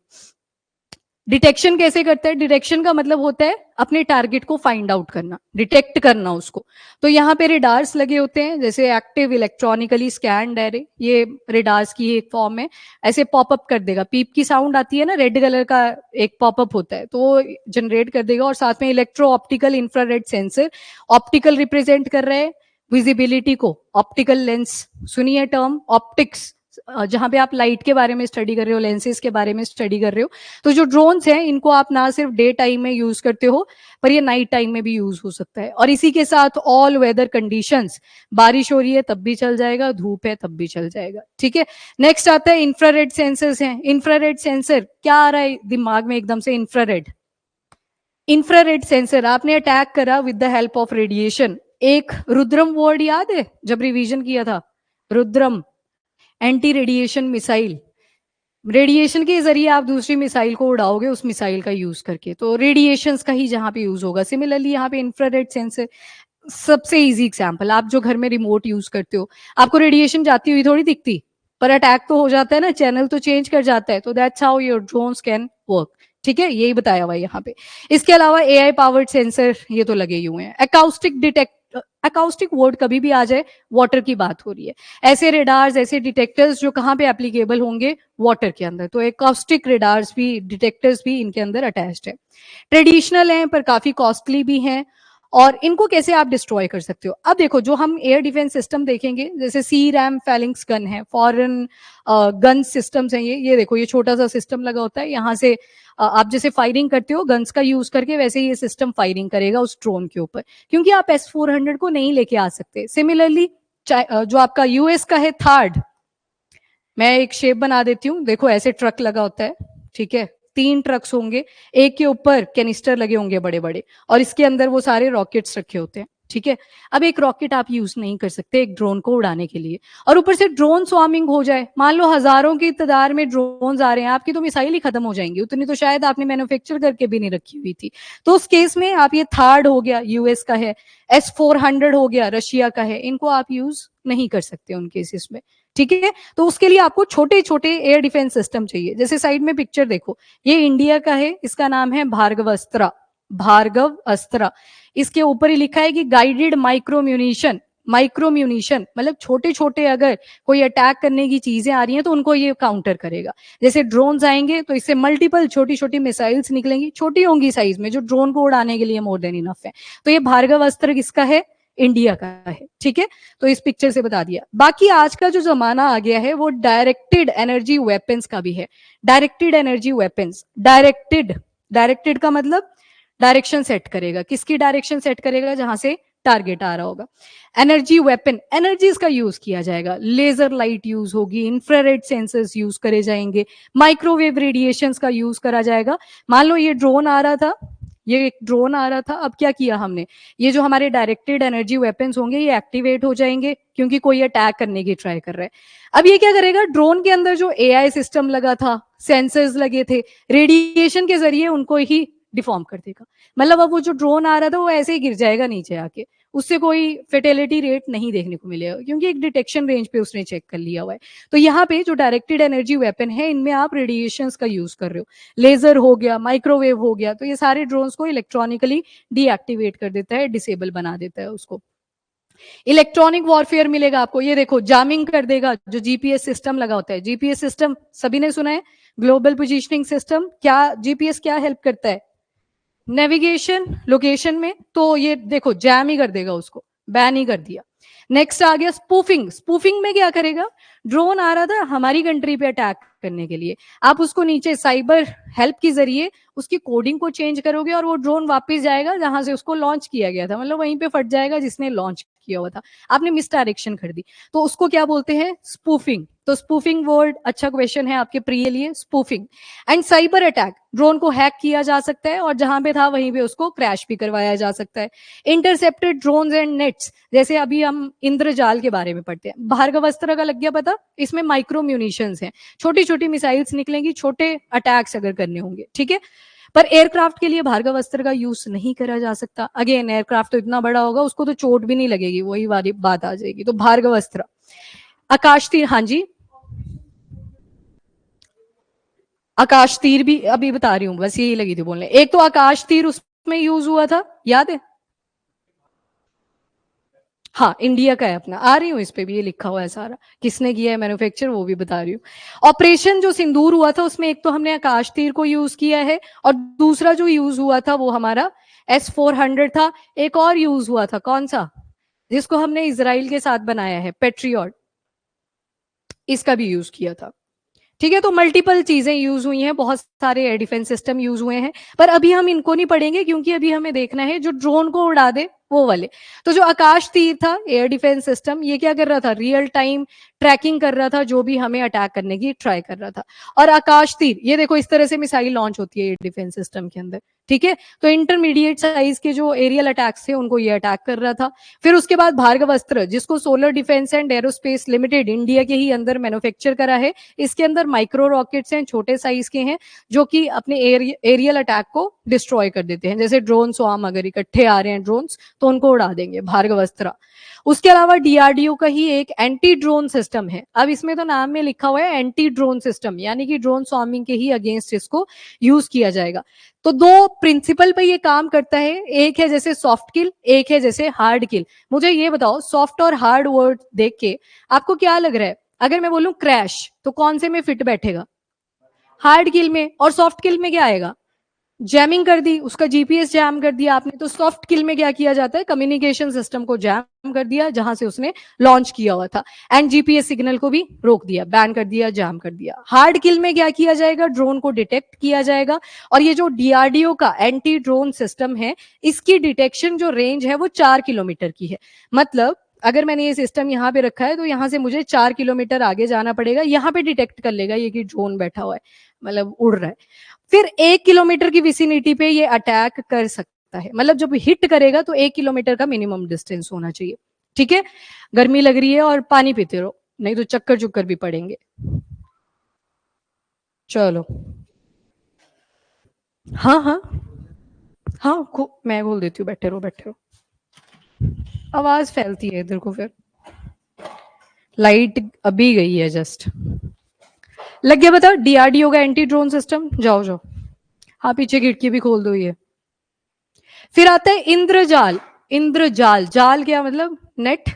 डिटेक्शन कैसे करता है, डिटेक्शन का मतलब होता है अपने टारगेट को फाइंड आउट करना, डिटेक्ट करना उसको। तो यहाँ पे रेडार्स लगे होते हैं, जैसे एक्टिव इलेक्ट्रॉनिकली स्कैन्ड एरे, ये रेडार्स की एक फॉर्म है, ऐसे पॉपअप कर देगा, पीप की साउंड आती है ना, रेड कलर का एक पॉपअप होता है तो वो जनरेट कर देगा, और साथ में electro optical infrared sensor, optical represent कर रहे हैं विजिबिलिटी को, ऑप्टिकल लेंस, सुनिए टर्म ऑप्टिक्स, जहां पे आप लाइट के बारे में स्टडी कर रहे हो, लेंसेज के बारे में स्टडी कर रहे हो, तो जो ड्रोन्स हैं इनको आप ना सिर्फ डे टाइम में यूज करते हो पर ये नाइट टाइम में भी यूज हो सकता है, और इसी के साथ ऑल वेदर कंडीशंस, बारिश हो रही है तब भी चल जाएगा, धूप है तब भी चल जाएगा, ठीक है। नेक्स्ट आता है इंफ्रारेड सेंसर्स हैं। इंफ्रारेड सेंसर क्या आ रहा है दिमाग में एकदम से, इंफ्रारेड, इंफ्रारेड सेंसर, आपने अटैक करा with the help of radiation, एक रुद्रम वर्ड याद है जब रिवीजन किया था, Rudram, anti radiation missile, radiation के जरिए आप दूसरी मिसाइल को उड़ाओगे उस मिसाइल का यूज करके, तो रेडिएशंस का ही जहां पे यूज होगा। सिमिलरली यहाँ पे इंफ्रारेड सेंसर, सबसे इजी एग्जांपल, आप जो घर में रिमोट यूज करते हो, आपको रेडिएशन जाती हुई थोड़ी दिखती, पर अटैक तो हो जाता है ना, चैनल तो चेंज कर जाता है, तो that's how your drones can work, ठीक है, यही बताया हुआ यहाँ पे। इसके अलावा एआई पावर्ड सेंसर ये तो लगे ही हुए हैं। अकाउस्टिक डिटेक्ट, अकाउस्टिक वर्ड कभी भी आ जाए, वाटर की बात हो रही है, ऐसे रेडार्स, ऐसे डिटेक्टर्स जो कहाँ पे एप्लीकेबल होंगे, वाटर के अंदर, तो अकाउस्टिक रेडार्स भी, डिटेक्टर्स भी इनके अंदर अटैच्ड है। ट्रेडिशनल हैं पर काफी कॉस्टली भी हैं, और इनको कैसे आप डिस्ट्रॉय कर सकते हो। अब देखो जो हम एयर डिफेंस सिस्टम देखेंगे, जैसे सी रैम फैलिंग्स गन है, फॉरेन गन सिस्टम्स हैं, ये देखो ये छोटा सा सिस्टम लगा होता है, यहाँ से आप जैसे फायरिंग करते हो गन्स का यूज करके, वैसे ये सिस्टम फायरिंग करेगा उस ड्रोन के ऊपर, क्योंकि आप S-400 को नहीं लेके आ सकते। सिमिलरली जो आपका यूएस का है थार्ड, मैं एक शेप बना देती हूँ, देखो ऐसे ट्रक लगा होता है, ठीक है, 3 ट्रक्स होंगे, एक के ऊपर कैनिस्टर लगे होंगे बड़े बड़े, और इसके अंदर वो सारे रॉकेट्स रखे होते हैं, ठीक है। अब एक रॉकेट आप यूज नहीं कर सकते एक ड्रोन को उड़ाने के लिए, और ऊपर से ड्रोन स्वार्मिंग हो जाए, मान लो हजारों की तादाद में ड्रोन आ रहे हैं, आपकी तो मिसाइल ही खत्म हो जाएंगी, उतनी तो शायद आपने मैन्युफैक्चर करके भी नहीं रखी हुई थी। तो उस केस में आप, ये थर्ड हो गया यूएस का है, S-400 हो गया रशिया का है, इनको आप यूज नहीं कर सकते उन केसेस में, ठीक है। तो उसके लिए आपको छोटे छोटे एयर डिफेंस सिस्टम चाहिए, जैसे साइड में पिक्चर देखो, ये इंडिया का है, इसका नाम है भार्गव अस्त्रा, भार्गव अस्त्रा, इसके ऊपर ही लिखा है कि guided micro munition, micro munition मतलब छोटे छोटे अगर कोई अटैक करने की चीजें आ रही हैं तो उनको ये काउंटर करेगा। जैसे ड्रोन्स आएंगे तो इससे मल्टीपल छोटी छोटी मिसाइल्स निकलेंगी, छोटी होंगी साइज में, जो ड्रोन को उड़ाने के लिए मोर देन इनफ है। तो ये भार्गव अस्त्र किसका है, इंडिया का है, ठीक है। तो इस पिक्चर से बता दिया। बाकी आज का जो जमाना आ गया है वो डायरेक्टेड एनर्जी वेपन्स का भी है। Directed energy weapons, directed, directed का मतलब डायरेक्शन सेट करेगा, किसकी डायरेक्शन सेट करेगा, जहां से टारगेट आ रहा होगा। एनर्जी वेपन, एनर्जीज का यूज किया जाएगा, लेजर लाइट यूज होगी, इंफ्रारेड सेंसर्स यूज करे जाएंगे, माइक्रोवेव रेडिएशंस का यूज करा जाएगा। मान लो ये ड्रोन आ रहा था, ये एक ड्रोन आ रहा था, अब क्या किया हमने, ये जो हमारे डायरेक्टेड एनर्जी वेपन्स होंगे ये एक्टिवेट हो जाएंगे क्योंकि कोई अटैक करने की ट्राई कर रहा है। अब ये क्या करेगा, ड्रोन के अंदर जो एआई सिस्टम लगा था, सेंसर्स लगे थे, रेडिएशन के जरिए उनको ही डिफॉर्म कर देगा। मतलब अब वो जो ड्रोन आ रहा था वो ऐसे ही गिर जाएगा नीचे आके, उससे कोई फेटेलिटी रेट नहीं देखने को मिलेगा क्योंकि एक डिटेक्शन रेंज पे उसने चेक कर लिया हुआ है। तो यहाँ पे जो डायरेक्टेड एनर्जी वेपन है इनमें आप रेडिएशंस का यूज कर रहे हो, लेजर हो गया, माइक्रोवेव हो गया, तो ये सारे ड्रोन्स को इलेक्ट्रॉनिकली डीएक्टिवेट कर देता है, डिसेबल बना देता है उसको। इलेक्ट्रॉनिक वॉरफेयर मिलेगा आपको, ये देखो जामिंग कर देगा, जो जीपीएस सिस्टम लगा होता है, जीपीएस सिस्टम सभी ने सुना है, ग्लोबल पोजिशनिंग सिस्टम। क्या जीपीएस क्या हेल्प करता है नेविगेशन लोकेशन में, तो ये देखो जैम ही कर देगा उसको, बैन ही कर दिया। नेक्स्ट आ गया स्पूफिंग। स्पूफिंग में क्या करेगा, ड्रोन आ रहा था हमारी कंट्री पे अटैक करने के लिए, आप उसको नीचे साइबर हेल्प के जरिए उसकी कोडिंग को चेंज करोगे और वो ड्रोन वापस जाएगा जहां से उसको लॉन्च किया गया था, मतलब वहीं पे फट जाएगा जिसने लॉन्च किया हुआ था, आपने मिस डायरेक्शन कर दी, तो उसको क्या बोलते हैं, स्पूफिंग। तो स्पूफिंग वर्ड अच्छा क्वेश्चन है आपके प्री के लिए, spoofing. And cyber attack, drone को हैक किया जा सकता है और जहां पे था वहीं पे उसको क्रैश भी करवाया जा सकता है। इंटरसेप्टेड ड्रोन्स एंड नेट्स, जैसे अभी हम इंद्रजाल के बारे में पढ़ते हैं, भार्गवास्त्र का लग गया पता, इसमें माइक्रो म्यूनिशंस हैं, छोटी छोटी मिसाइल्स निकलेंगी, छोटे अटैक्स अगर करने होंगे, ठीक है। पर एयरक्राफ्ट के लिए भार्गवास्त्र का यूज नहीं करा जा सकता, अगेन एयरक्राफ्ट तो इतना बड़ा होगा उसको तो चोट भी नहीं लगेगी, वही वाली बात आ जाएगी, तो भार्गवास्त्र। आकाश तीर, हाँ जी आकाश तीर भी अभी बता रही हूँ, बस यही लगी थी बोलने। एक तो आकाश तीर उसमें यूज हुआ था, याद है, हाँ इंडिया का है अपना, आ रही हूँ इस पे भी ये लिखा हुआ है सारा, किसने किया है मैन्युफैक्चर वो भी बता रही हूँ। ऑपरेशन जो सिंदूर हुआ था उसमें एक तो हमने आकाश तीर को यूज किया है, और दूसरा जो यूज हुआ था वो हमारा S-400 था। एक और यूज हुआ था, कौन सा, जिसको हमने इसराइल के साथ बनाया है, पेट्रियट, इसका भी यूज किया था। ठीक है, तो मल्टीपल चीजें यूज हुई हैं, बहुत सारे एयर डिफेंस सिस्टम यूज हुए हैं, पर अभी हम इनको नहीं पढ़ेंगे क्योंकि अभी हमें देखना है जो ड्रोन को उड़ा दे वो वाले। तो जो आकाश तीर था एयर डिफेंस सिस्टम, ये क्या कर रहा था, रियल टाइम ट्रैकिंग कर रहा था जो भी हमें अटैक करने की ट्राई कर रहा था। और आकाश तीर, ये देखो इस तरह से मिसाइल लॉन्च होती है एयर डिफेंस सिस्टम के अंदर, ठीक है। तो इंटरमीडिएट साइज के जो एरियल अटैक्स थे उनको ये अटैक कर रहा था। फिर उसके बाद भार्गवास्त्र, जिसको solar defence and aerospace limited India के ही अंदर मैन्युफैक्चर करा है, इसके अंदर माइक्रो रॉकेट्स हैं, छोटे साइज के हैं, जो कि अपने एरियल अटैक को डिस्ट्रॉय कर देते हैं, जैसे ड्रोन स्वार्म अगर इकट्ठे आ रहे हैं ड्रोन्स तो उनको उड़ा देंगे, भार्गवास्त्र। उसके अलावा डीआरडीओ का ही एक एंटी ड्रोन सिस्टम है, अब इसमें तो नाम में लिखा हुआ है एंटी ड्रोन सिस्टम, यानी कि ड्रोन स्वार्मिंग के ही अगेंस्ट इसको यूज किया जाएगा। तो दो प्रिंसिपल पे ये काम करता है, एक है जैसे सॉफ्ट किल, एक है जैसे हार्ड किल। मुझे ये बताओ सॉफ्ट और हार्ड वर्ड देख के आपको क्या लग रहा है, अगर मैं बोलूं क्रैश तो कौन से में फिट बैठेगा, हार्ड किल में, और सॉफ्ट किल में क्या आएगा, जैमिंग कर दी, उसका जीपीएस जैम कर दिया आपने, तो सॉफ्ट किल में क्या किया जाता है, कम्युनिकेशन सिस्टम को जैम कर दिया जहां से उसने लॉन्च किया हुआ था, एंड जीपीएस सिग्नल को भी रोक दिया, बैन कर दिया, जैम कर दिया। हार्ड किल में क्या किया जाएगा, ड्रोन को डिटेक्ट किया जाएगा, और ये जो डीआरडीओ का एंटी ड्रोन सिस्टम है, इसकी डिटेक्शन जो रेंज है वो 4 किलोमीटर की है। मतलब अगर मैंने ये सिस्टम यहाँ पे रखा है तो यहाँ से मुझे 4 किलोमीटर आगे जाना पड़ेगा, यहाँ पे डिटेक्ट कर लेगा ये कि ड्रोन बैठा हुआ है, मतलब उड़ रहा है। फिर 1 किलोमीटर की विसिनिटी पे ये अटैक कर सकता है, मतलब जब हिट करेगा तो 1 किलोमीटर का मिनिमम डिस्टेंस होना चाहिए, ठीक है। गर्मी लग रही है और पानी पीते रहो, नहीं तो चक्कर चुक्कर भी पड़ेंगे। चलो, हाँ हाँ हाँ, मैं बोल देती हूँ, बैठे रहो बैठे रहो, आवाज फैलती है इधर को, फिर लाइट अभी गई है जस्ट, लग गया बता, डीआरडीओ का एंटी ड्रोन सिस्टम, जाओ जाओ, हाँ पीछे खिड़की भी खोल दो ये। फिर आता है इंद्रजाल। इंद्रजाल, जाल क्या मतलब, नेट।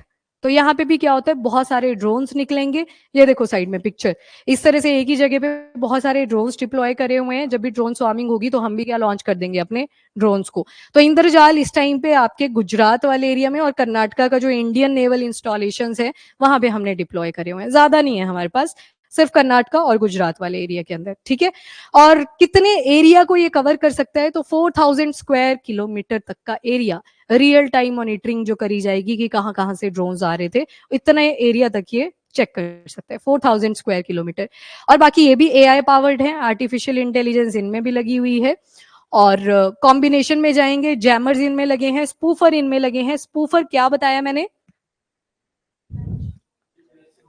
तो यहाँ पे भी क्या होता है, बहुत सारे ड्रोन्स निकलेंगे, ये देखो साइड में पिक्चर, इस तरह से एक ही जगह पे बहुत सारे ड्रोन्स डिप्लॉय करे हुए हैं, जब भी ड्रोन स्वार्मिंग होगी तो हम भी क्या लॉन्च कर देंगे अपने ड्रोन्स को। तो इंद्रजाल इस टाइम पे आपके गुजरात वाले एरिया में और कर्नाटका का जो इंडियन नेवल इंस्टॉलेशन है वहां पे हमने डिप्लॉय करे हुए हैं, ज्यादा नहीं है हमारे पास, सिर्फ कर्नाटका और गुजरात वाले एरिया के अंदर, ठीक है। और कितने एरिया को ये कवर कर सकता है, तो 4000 स्क्वायर किलोमीटर तक का एरिया, रियल टाइम मॉनिटरिंग जो करी जाएगी कि कहाँ कहाँ से ड्रोन्स आ रहे थे, इतना एरिया तक ये चेक कर सकता है, 4000 स्क्वायर किलोमीटर। और बाकी ये भी एआई पावर्ड है, आर्टिफिशियल इंटेलिजेंस इनमें भी लगी हुई है। और कॉम्बिनेशन में जाएंगे, जैमर्स इनमें लगे हैं, स्पूफर इनमें लगे हैं। स्पूफर क्या बताया मैंने?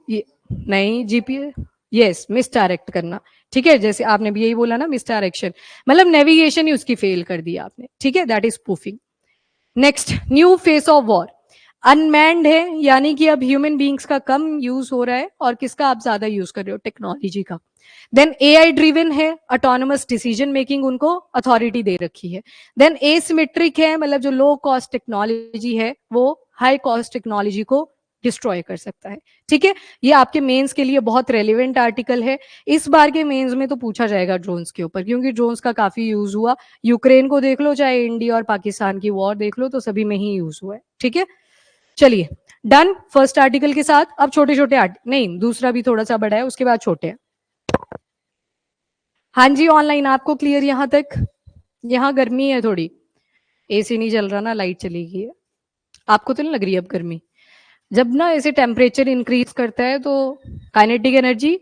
ये नहीं, जीपीए, यस, मिस डायरेक्ट करना, ठीक है, जैसे आपने भी यही बोला ना, मिस डायरेक्शन, मतलब नेविगेशन ही उसकी फेल कर दी आपने, ठीक है, that is spoofing. Next, new face of war. Unmanned है, यानी कि अब ह्यूमन बींग्स का कम यूज हो रहा है और किसका आप ज्यादा यूज कर रहे हो? टेक्नोलॉजी का। देन एआई ड्रिवन है, ऑटोनोमस डिसीजन मेकिंग उनको अथॉरिटी दे रखी है। देन एसिमेट्रिक है, मतलब जो लो कॉस्ट टेक्नोलॉजी है वो हाई कॉस्ट टेक्नोलॉजी को डिस्ट्रॉय कर सकता है, ठीक है। ये आपके मेंस के लिए बहुत रेलिवेंट आर्टिकल है। इस बार के मेंस में तो पूछा जाएगा ड्रोन्स के ऊपर, क्योंकि ड्रोन्स का काफी यूज हुआ। यूक्रेन को देख लो, चाहे इंडिया और पाकिस्तान की वॉर देख लो, तो सभी में ही यूज हुआ है, ठीक है। चलिए, डन फर्स्ट आर्टिकल के साथ। अब छोटे छोटे नहीं, दूसरा भी थोड़ा सा बड़ा है, उसके बाद छोटे हैं। हाँ जी, ऑनलाइन आपको क्लियर यहां तक? यहाँ गर्मी है थोड़ी, एसी नहीं चल रहा ना, लाइट चली गई है। आपको तो नहीं लग रही अब गर्मी? जब ना ऐसे टेम्परेचर इंक्रीज करता है तो काइनेटिक एनर्जी,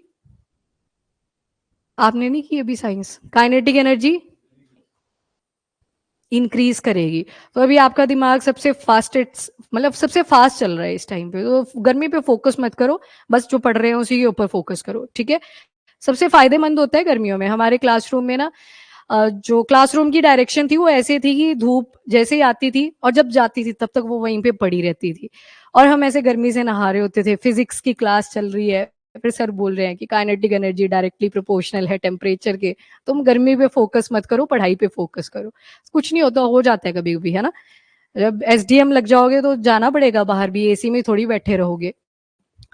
आपने नहीं की अभी साइंस, काइनेटिक एनर्जी इंक्रीज करेगी। तो अभी आपका दिमाग सबसे फास्टेस्ट, मतलब सबसे फास्ट चल रहा है इस टाइम पे, तो गर्मी पे फोकस मत करो, बस जो पढ़ रहे हैं उसी के ऊपर फोकस करो, ठीक है। सबसे फायदेमंद होता है गर्मियों में। हमारे क्लासरूम में ना जो क्लासरूम की डायरेक्शन थी वो ऐसे थी कि धूप जैसे ही आती थी और जब जाती थी तब तक वो वहीं पे पड़ी रहती थी, और हम ऐसे गर्मी से नहा रहे होते थे। फिजिक्स की क्लास चल रही है, फिर सर बोल रहे हैं कि काइनेटिक एनर्जी डायरेक्टली प्रोपोर्शनल है टेम्परेचर के, तुम गर्मी पे फोकस मत करो, पढ़ाई पे फोकस करो। कुछ नहीं होता, हो जाता है कभी कभी, है ना। जब एसडीएम लग जाओगे तो जाना पड़ेगा बाहर भी, एसी में थोड़ी बैठे रहोगे,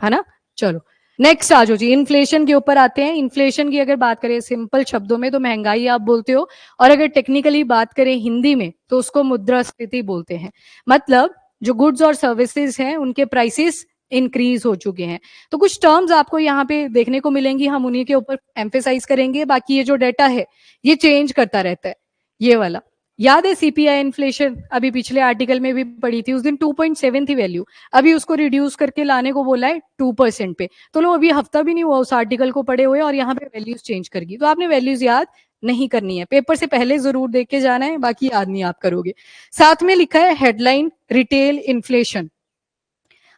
है ना। चलो नेक्स्ट आ जाओ जी, इन्फ्लेशन के ऊपर आते हैं। इन्फ्लेशन की अगर बात करें सिंपल शब्दों में तो महंगाई आप बोलते हो, और अगर टेक्निकली बात करें हिंदी में तो उसको मुद्रास्फीति बोलते हैं। मतलब जो गुड्स और सर्विसेज हैं उनके प्राइसेस इंक्रीज हो चुके हैं। तो कुछ टर्म्स आपको यहाँ पे देखने को मिलेंगी, हम उन्हीं के ऊपर एम्फेसाइज करेंगे। बाकी ये जो डेटा है ये चेंज करता रहता है, ये वाला याद है। सीपीआई इन्फ्लेशन अभी पिछले आर्टिकल में भी पड़ी थी, उस दिन 2.7 थी वैल्यू, अभी उसको रिड्यूस करके लाने को बोला है 2% पे। तो लो, अभी हफ्ता भी नहीं हुआ उस आर्टिकल को पढ़े हुए और यहाँ पे वैल्यूज चेंज कर गई। तो आपने वैल्यूज याद नहीं करनी है, पेपर से पहले जरूर देख के जाना है, बाकी याद नहीं आप करोगे। साथ में लिखा है हेडलाइन रिटेल इन्फ्लेशन।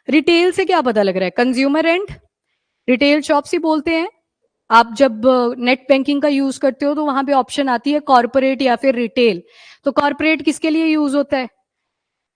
रिटेल से क्या पता लग रहा है? कंज्यूमर एंड रिटेल शॉप्स ही बोलते हैं। आप जब नेट बैंकिंग का यूज करते हो तो वहां पे ऑप्शन आती है कॉर्पोरेट या फिर रिटेल। तो कॉर्पोरेट किसके लिए यूज होता है?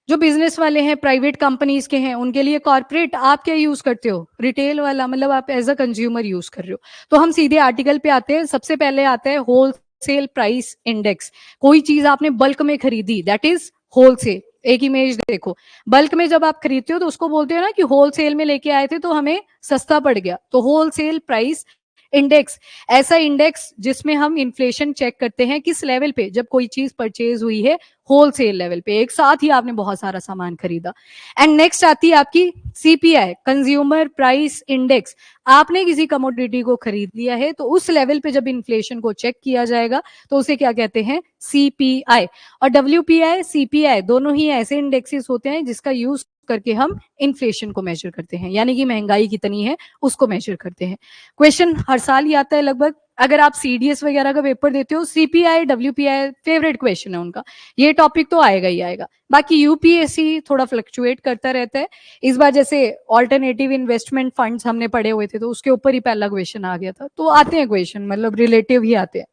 जो बिजनेस वाले हैं, प्राइवेट कंपनीज के हैं, उनके लिए कॉर्पोरेट। आप क्या यूज करते हो? रिटेल वाला, मतलब आप एज अ कंज्यूमर यूज कर रहे हो। तो हम सीधे आर्टिकल पे आते हैं। सबसे पहले आता है होलसेल प्राइस इंडेक्स। कोई चीज आपने बल्क में खरीदी, दैट इज होलसेल। एक इमेज देखो, बल्क में जब आप खरीदते हो तो उसको बोलते हो ना कि होलसेल में लेके आए थे तो हमें सस्ता पड़ गया, तो होलसेल प्राइस इंडेक्स। ऐसा इंडेक्स जिसमें हम इन्फ्लेशन चेक करते हैं किस लेवल पे, जब कोई चीज परचेज हुई है होलसेल लेवल पे, एक साथ ही आपने बहुत सारा सामान खरीदा। एंड नेक्स्ट आती है आपकी सीपीआई, कंज्यूमर प्राइस इंडेक्स। आपने किसी कमोडिटी को खरीद लिया है तो उस लेवल पे जब इन्फ्लेशन को चेक किया जाएगा तो उसे क्या कहते हैं? सीपीआई। और डब्ल्यूपीआई, सीपीआई दोनों ही ऐसे इंडेक्सेस होते हैं जिसका यूज करके हम इन्फ्लेशन को मेजर करते हैं, यानी कि महंगाई कितनी है उसको मेजर करते हैं। क्वेश्चन हर साल ही आता है लगभग। अगर आप सीडीएस वगैरह का पेपर देते हो, सीपीआई डब्ल्यूपीआई फेवरेट क्वेश्चन है उनका, ये टॉपिक तो आएगा ही आएगा। बाकी यूपीएससी थोड़ा फ्लक्चुएट करता रहता है। इस बार जैसे ऑल्टरनेटिव इन्वेस्टमेंट फंड्स हमने पढ़े हुए थे तो उसके ऊपर ही पहला क्वेश्चन आ गया था। तो आते हैं क्वेश्चन, मतलब रिलेटिव ही आते हैं।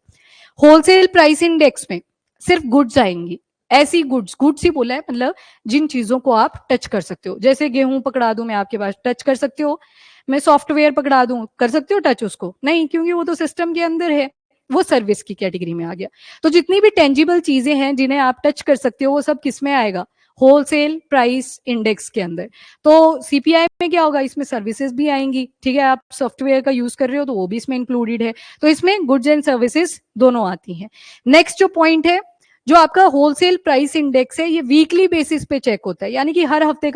होलसेल प्राइस इंडेक्स में सिर्फ गुड्स आएंगी, ऐसी गुड्स, गुड्स ही बोला है, मतलब जिन चीजों को आप टच कर सकते हो। जैसे गेहूं पकड़ा दूं मैं आपके पास, टच कर सकते हो? मैं सॉफ्टवेयर पकड़ा दूं, कर सकते हो टच उसको? नहीं, क्योंकि वो तो सिस्टम के अंदर है, वो सर्विस की कैटेगरी में आ गया। तो जितनी भी टेंजिबल चीजें हैं जिन्हें आप टच कर सकते हो वो सब किस में आएगा? होलसेल प्राइस इंडेक्स के अंदर। तो सीपीआई में क्या होगा? इसमें सर्विसेज भी आएंगी, ठीक है। आप सॉफ्टवेयर का यूज कर रहे हो तो वो भी इसमें इंक्लूडेड है। तो इसमें गुड्स एंड सर्विसेज दोनों आती हैं। नेक्स्ट जो पॉइंट है, जो आपका होलसेल प्राइस इंडेक्स है, ये वीकली बेसिस पे चेक होता है, यानी कि हर हफ्ते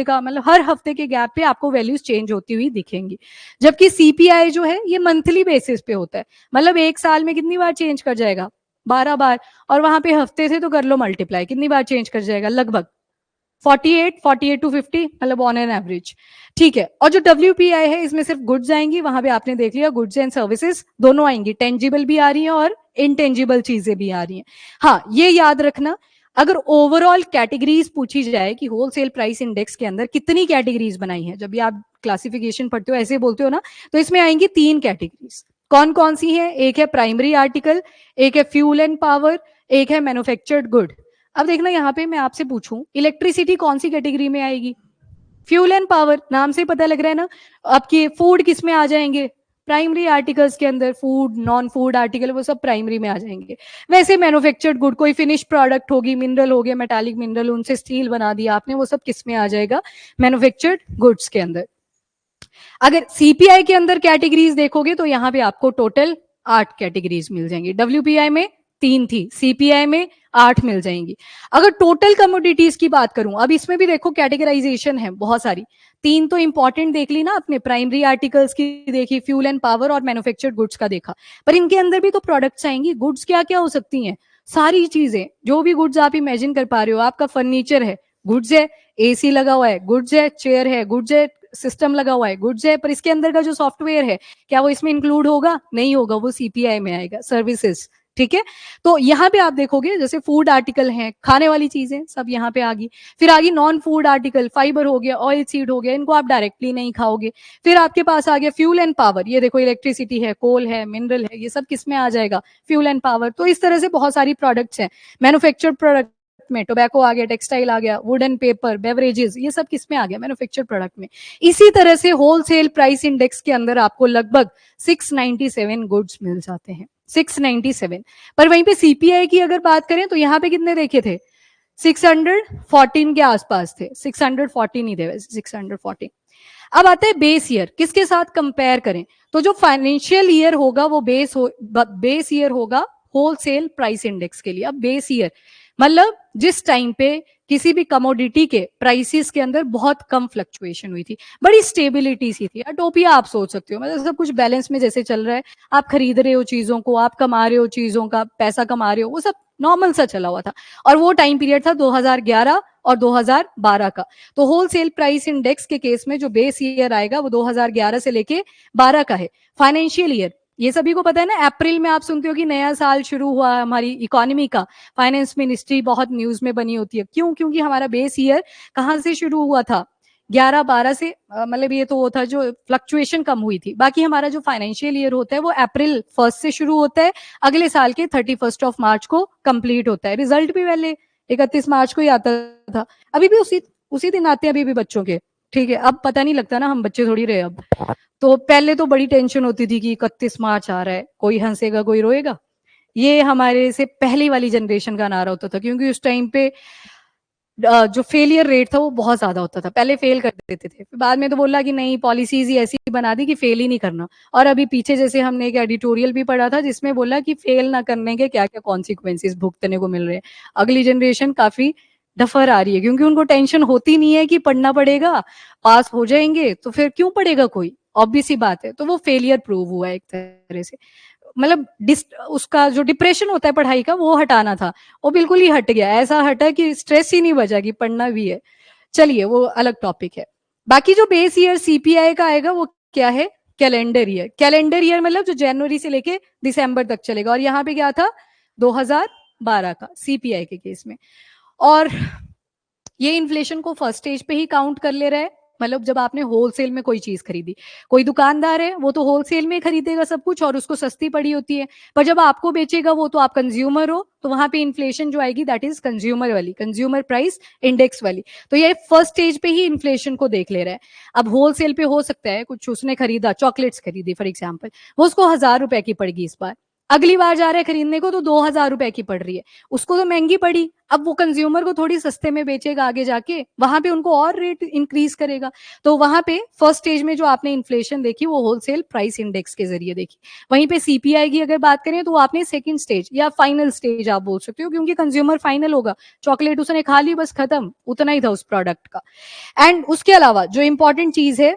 का मतलब हर हफ्ते के गैप पे आपको वैल्यूज चेंज होती हुई दिखेंगी। जबकि सीपीआई जो है ये मंथली बेसिस पे होता है, मतलब एक साल में कितनी बार चेंज कर जाएगा? 12 बार। और वहां पे हफ्ते थे तो कर लो मल्टीप्लाई, कितनी बार चेंज कर जाएगा? लगभग 48 टू 50, मतलब ऑन एन एवरेज, ठीक है। और जो डब्ल्यूपीआई है इसमें सिर्फ गुड्स आएंगी, वहां पे आपने देख लिया गुड्स एंड सर्विसेज दोनों आएंगी, टेंजिबल भी आ रही है और इंटेंजिबल चीजें भी आ रही हैं। हाँ, ये याद रखना, अगर ओवरऑल कैटेगरीज पूछी जाए कि होलसेल प्राइस इंडेक्स के अंदर कितनी कैटेगरीज बनाई है, जब भी आप क्लासिफिकेशन पढ़ते हो ऐसे बोलते हो ना, तो इसमें आएंगी 3 कैटेगरीज। कौन कौन सी है? एक है प्राइमरी आर्टिकल, एक है फ्यूल एंड पावर, एक है मैन्युफैक्चर्ड गुड। अब देखना, यहाँ पे मैं आपसे पूछूं इलेक्ट्रिसिटी कौन सी कैटेगरी में आएगी? फ्यूल एंड पावर, नाम से पता लग रहा है ना। आपके फूड किस में आ जाएंगे? प्राइमरी आर्टिकल्स के अंदर। फूड, नॉन फूड आर्टिकल, वो सब प्राइमरी में आ जाएंगे। वैसे मैन्युफैक्चर्ड गुड, कोई फिनिश प्रोडक्ट होगी, मिनरल हो गया, मेटालिक मिनरल, उनसे स्टील बना दिया आपने, वो सब किस में आ जाएगा? मैन्युफैक्चर्ड गुड्स के अंदर। अगर सीपीआई के अंदर कैटेगरीज देखोगे तो यहाँ पे आपको टोटल 8 कैटेगरीज मिल जाएंगी। डब्ल्यूपीआई में 3 थी, सीपीआई में 8 मिल जाएंगी। अगर टोटल कमोडिटीज की बात करूं, अब इसमें भी देखो कैटेगराइजेशन है बहुत सारी। 3 तो इंपॉर्टेंट देख ली ना आपने, प्राइमरी आर्टिकल्स की देखी, फ्यूल एंड पावर और मैन्युफैक्चर्ड गुड्स का देखा। पर इनके अंदर भी तो प्रोडक्ट्स आएंगी। गुड्स क्या क्या हो सकती हैं? सारी चीजें, जो भी गुड्स आप इमेजिन कर पा रहे हो। आपका फर्नीचर है, गुड्स है। एसी लगा हुआ है, गुड्स है। चेयर है, गुड्स है। सिस्टम लगा हुआ है, गुड्स है। पर इसके अंदर का जो सॉफ्टवेयर है, क्या वो इसमें इंक्लूड होगा? नहीं होगा, वो सीपीआई में आएगा, सर्विसेज। ठीक है, तो यहाँ पे आप देखोगे जैसे फूड आर्टिकल हैं, खाने वाली चीजें सब यहाँ पे आ गई। फिर आ गई नॉन फूड आर्टिकल, फाइबर हो गया, ऑयल सीड हो गया, इनको आप डायरेक्टली नहीं खाओगे। फिर आपके पास आ गया फ्यूल एंड पावर, ये देखो इलेक्ट्रिसिटी है, कोल है, मिनरल है, ये सब किस में आ जाएगा? Fuel and power. तो इस तरह से बहुत सारी प्रोडक्ट्स हैं। मैन्युफैक्चर्ड प्रोडक्ट में टोबैको आ गया, टेक्सटाइल आ गया, वुड एंड पेपर, बेवरेजेस, ये सब किस में आ गया? मैन्युफैक्चर्ड प्रोडक्ट में। इसी तरह से होलसेल प्राइस इंडेक्स के अंदर आपको लगभग 697 गुड्स मिल जाते हैं, 697। पर वहीं पे सीपीआई की अगर बात करें तो यहाँ पे कितने देखे थे? 614 के आसपास थे, 614 ही थे वैसे, 614। अब आता है बेस ईयर, किसके साथ कंपेयर करें? तो जो फाइनेंशियल ईयर होगा वो बेस ईयर होगा होलसेल प्राइस इंडेक्स के लिए। अब बेस ईयर मतलब जिस टाइम पे किसी भी कमोडिटी के प्राइसेस के अंदर बहुत कम फ्लक्चुएशन हुई थी, बड़ी स्टेबिलिटी सी थी। टोपिया आप सोच सकते हो, मतलब सब कुछ बैलेंस में जैसे चल रहा है, आप खरीद रहे हो चीजों को, आप कमा रहे हो चीजों का, पैसा कमा रहे हो, वो सब नॉर्मल सा चला हुआ था। और वो टाइम पीरियड था 2011 और 2012 का। तो होलसेल प्राइस इंडेक्स के केस में जो बेस ईयर आएगा वो 2011 से लेके 12 का है। फाइनेंशियल ईयर, ये सभी को पता है ना, अप्रैल में आप सुनते हो कि नया साल शुरू हुआ हमारी इकोनॉमी का। फाइनेंस मिनिस्ट्री बहुत न्यूज में बनी होती है, क्यों? क्योंकि हमारा बेस ईयर कहां से शुरू हुआ था? 11-12 से, मतलब ये तो वो था जो फ्लक्चुएशन कम हुई थी। बाकी हमारा जो फाइनेंशियल ईयर होता है वो अप्रैल 1 से शुरू होता है, अगले साल के 31 ऑफ मार्च को कंप्लीट होता है। रिजल्ट भी पहले 31 मार्च को ही आता था, अभी भी उसी दिन आते हैं अभी भी बच्चों के। ठीक है, अब पता नहीं लगता ना, हम बच्चे थोड़ी रहे अब। तो पहले तो बड़ी टेंशन होती थी कि 31 मार्च आ रहा है, कोई हंसेगा कोई रोएगा। ये हमारे से पहली वाली जनरेशन का नारा होता था, क्योंकि उस टाइम पे जो फेलियर रेट था वो बहुत ज्यादा होता था। पहले फेल कर देते थे, फिर बाद में तो बोला कि नहीं, पॉलिसीज ही ऐसी बना दी कि फेल ही नहीं करना। और अभी पीछे जैसे हमने एक एडिटोरियल भी पढ़ा था जिसमें बोला कि फेल ना करने के क्या क्या कॉन्सिक्वेंसेस भुगतने को मिल रहे हैं। अगली जनरेशन काफी डफर आ रही है, क्योंकि उनको टेंशन होती नहीं है कि पढ़ना पड़ेगा, पास हो जाएंगे तो फिर क्यों पढ़ेगा कोई, ऑब्वियस ही बात है। तो वो फेलियर प्रूव हुआ एक तरह से। मतलब उसका जो डिप्रेशन होता है पढ़ाई का, वो हटाना था, वो बिल्कुल ही हट गया। ऐसा हटा कि स्ट्रेस ही नहीं बचा कि पढ़ना भी है। चलिए, वो अलग टॉपिक है। बाकी जो बेस ईयर सीपीआई का आएगा वो क्या है? Calendar year. कैलेंडर ईयर मतलब जो जनवरी से लेके दिसंबर तक चलेगा। और यहाँ पे क्या था? 2012 का सीपीआई के केस में। और ये इन्फ्लेशन को फर्स्ट स्टेज पे ही काउंट कर ले रहा है। मतलब जब आपने होलसेल में कोई चीज खरीदी, कोई दुकानदार है वो तो होलसेल में खरीदेगा सब कुछ और उसको सस्ती पड़ी होती है। पर जब आपको बेचेगा वो, तो आप कंज्यूमर हो, तो वहां पे इन्फ्लेशन जो आएगी दैट इज कंज्यूमर वाली, कंज्यूमर प्राइस इंडेक्स वाली। तो ये फर्स्ट स्टेज पे ही इन्फ्लेशन को देख ले रहा है। अब होलसेल पे हो सकता है कुछ उसने खरीदा, चॉकलेट्स खरीदी फॉर एग्जाम्पल, वो उसको 1000 रुपए की पड़गी इस बार, अगली बार जा रहा है खरीदने को तो 2000 रुपए की पड़ रही है, उसको तो महंगी पड़ी। अब वो कंज्यूमर को थोड़ी सस्ते में बेचेगा आगे जाके, वहां पे उनको और रेट इंक्रीज करेगा। तो वहां पे फर्स्ट स्टेज में जो आपने इन्फ्लेशन देखी वो होलसेल प्राइस इंडेक्स के जरिए देखी। वहीं पे सीपीआई की अगर बात करें तो वो आपने सेकंड स्टेज या फाइनल स्टेज आप बोल सकते हो, क्योंकि कंज्यूमर फाइनल होगा। चॉकलेट उसने खा ली, बस खत्म, उतना ही था उस प्रोडक्ट का। एंड उसके अलावा जो इंपॉर्टेंट चीज है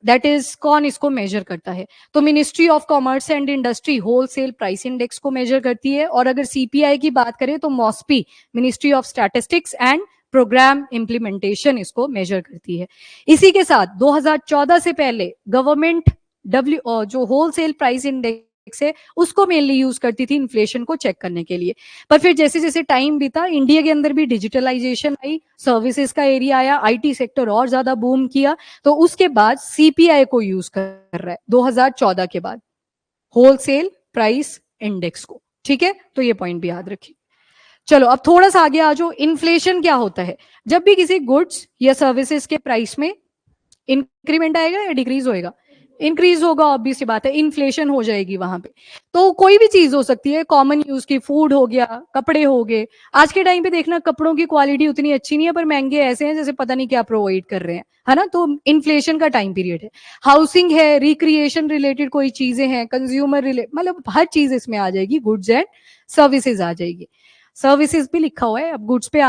दैट इज, कौन इसको मेजर करता है? तो ministry of commerce and industry wholesale price index को मेजर करती है। और अगर सीपीआई की बात करें तो MoSPI, ministry of statistics and programme implementation, इसको मेजर करती है। इसी के साथ 2014 से पहले गवर्नमेंट जो होलसेल प्राइस इंडेक्स इंडेक्स है, उसको मेनली यूज करती थी इन्फ्लेशन को चेक करने के लिए। पर फिर जैसे जैसे टाइम बीता, इंडिया के अंदर भी डिजिटलाइजेशन आई, सर्विसेज का एरिया आया, आईटी सेक्टर और ज्यादा बूम किया, तो उसके बाद सीपीआई को यूज कर रहा है 2014 के बाद, होलसेल प्राइस इंडेक्स को। ठीक है, तो ये पॉइंट भी याद रखिए। चलो अब थोड़ा सा आगे आ जाओ। इन्फ्लेशन क्या होता है? जब भी किसी गुड्स या सर्विसेज के प्राइस में इंक्रीमेंट आएगा या डिक्रीज होएगा? इंक्रीज होगा, ऑब्वियस सी बात है, इन्फ्लेशन हो जाएगी वहां पे। तो कोई भी चीज हो सकती है, कॉमन यूज की, फूड हो गया, कपड़े हो गए। आज के टाइम पे देखना कपड़ों की क्वालिटी उतनी अच्छी नहीं है, पर महंगे ऐसे हैं जैसे पता नहीं क्या प्रोवाइड कर रहे हैं, है ना? तो इन्फ्लेशन का टाइम पीरियड है। हाउसिंग है, रिक्रिएशन रिलेटेड कोई चीजें हैं, कंज्यूमर रिलेटेड, मतलब हर चीज इसमें आ जाएगी, गुड्स एंड सर्विसेज आ जाएगी। सर्विसेज भी लिखा हुआ है, अब गुड्स पे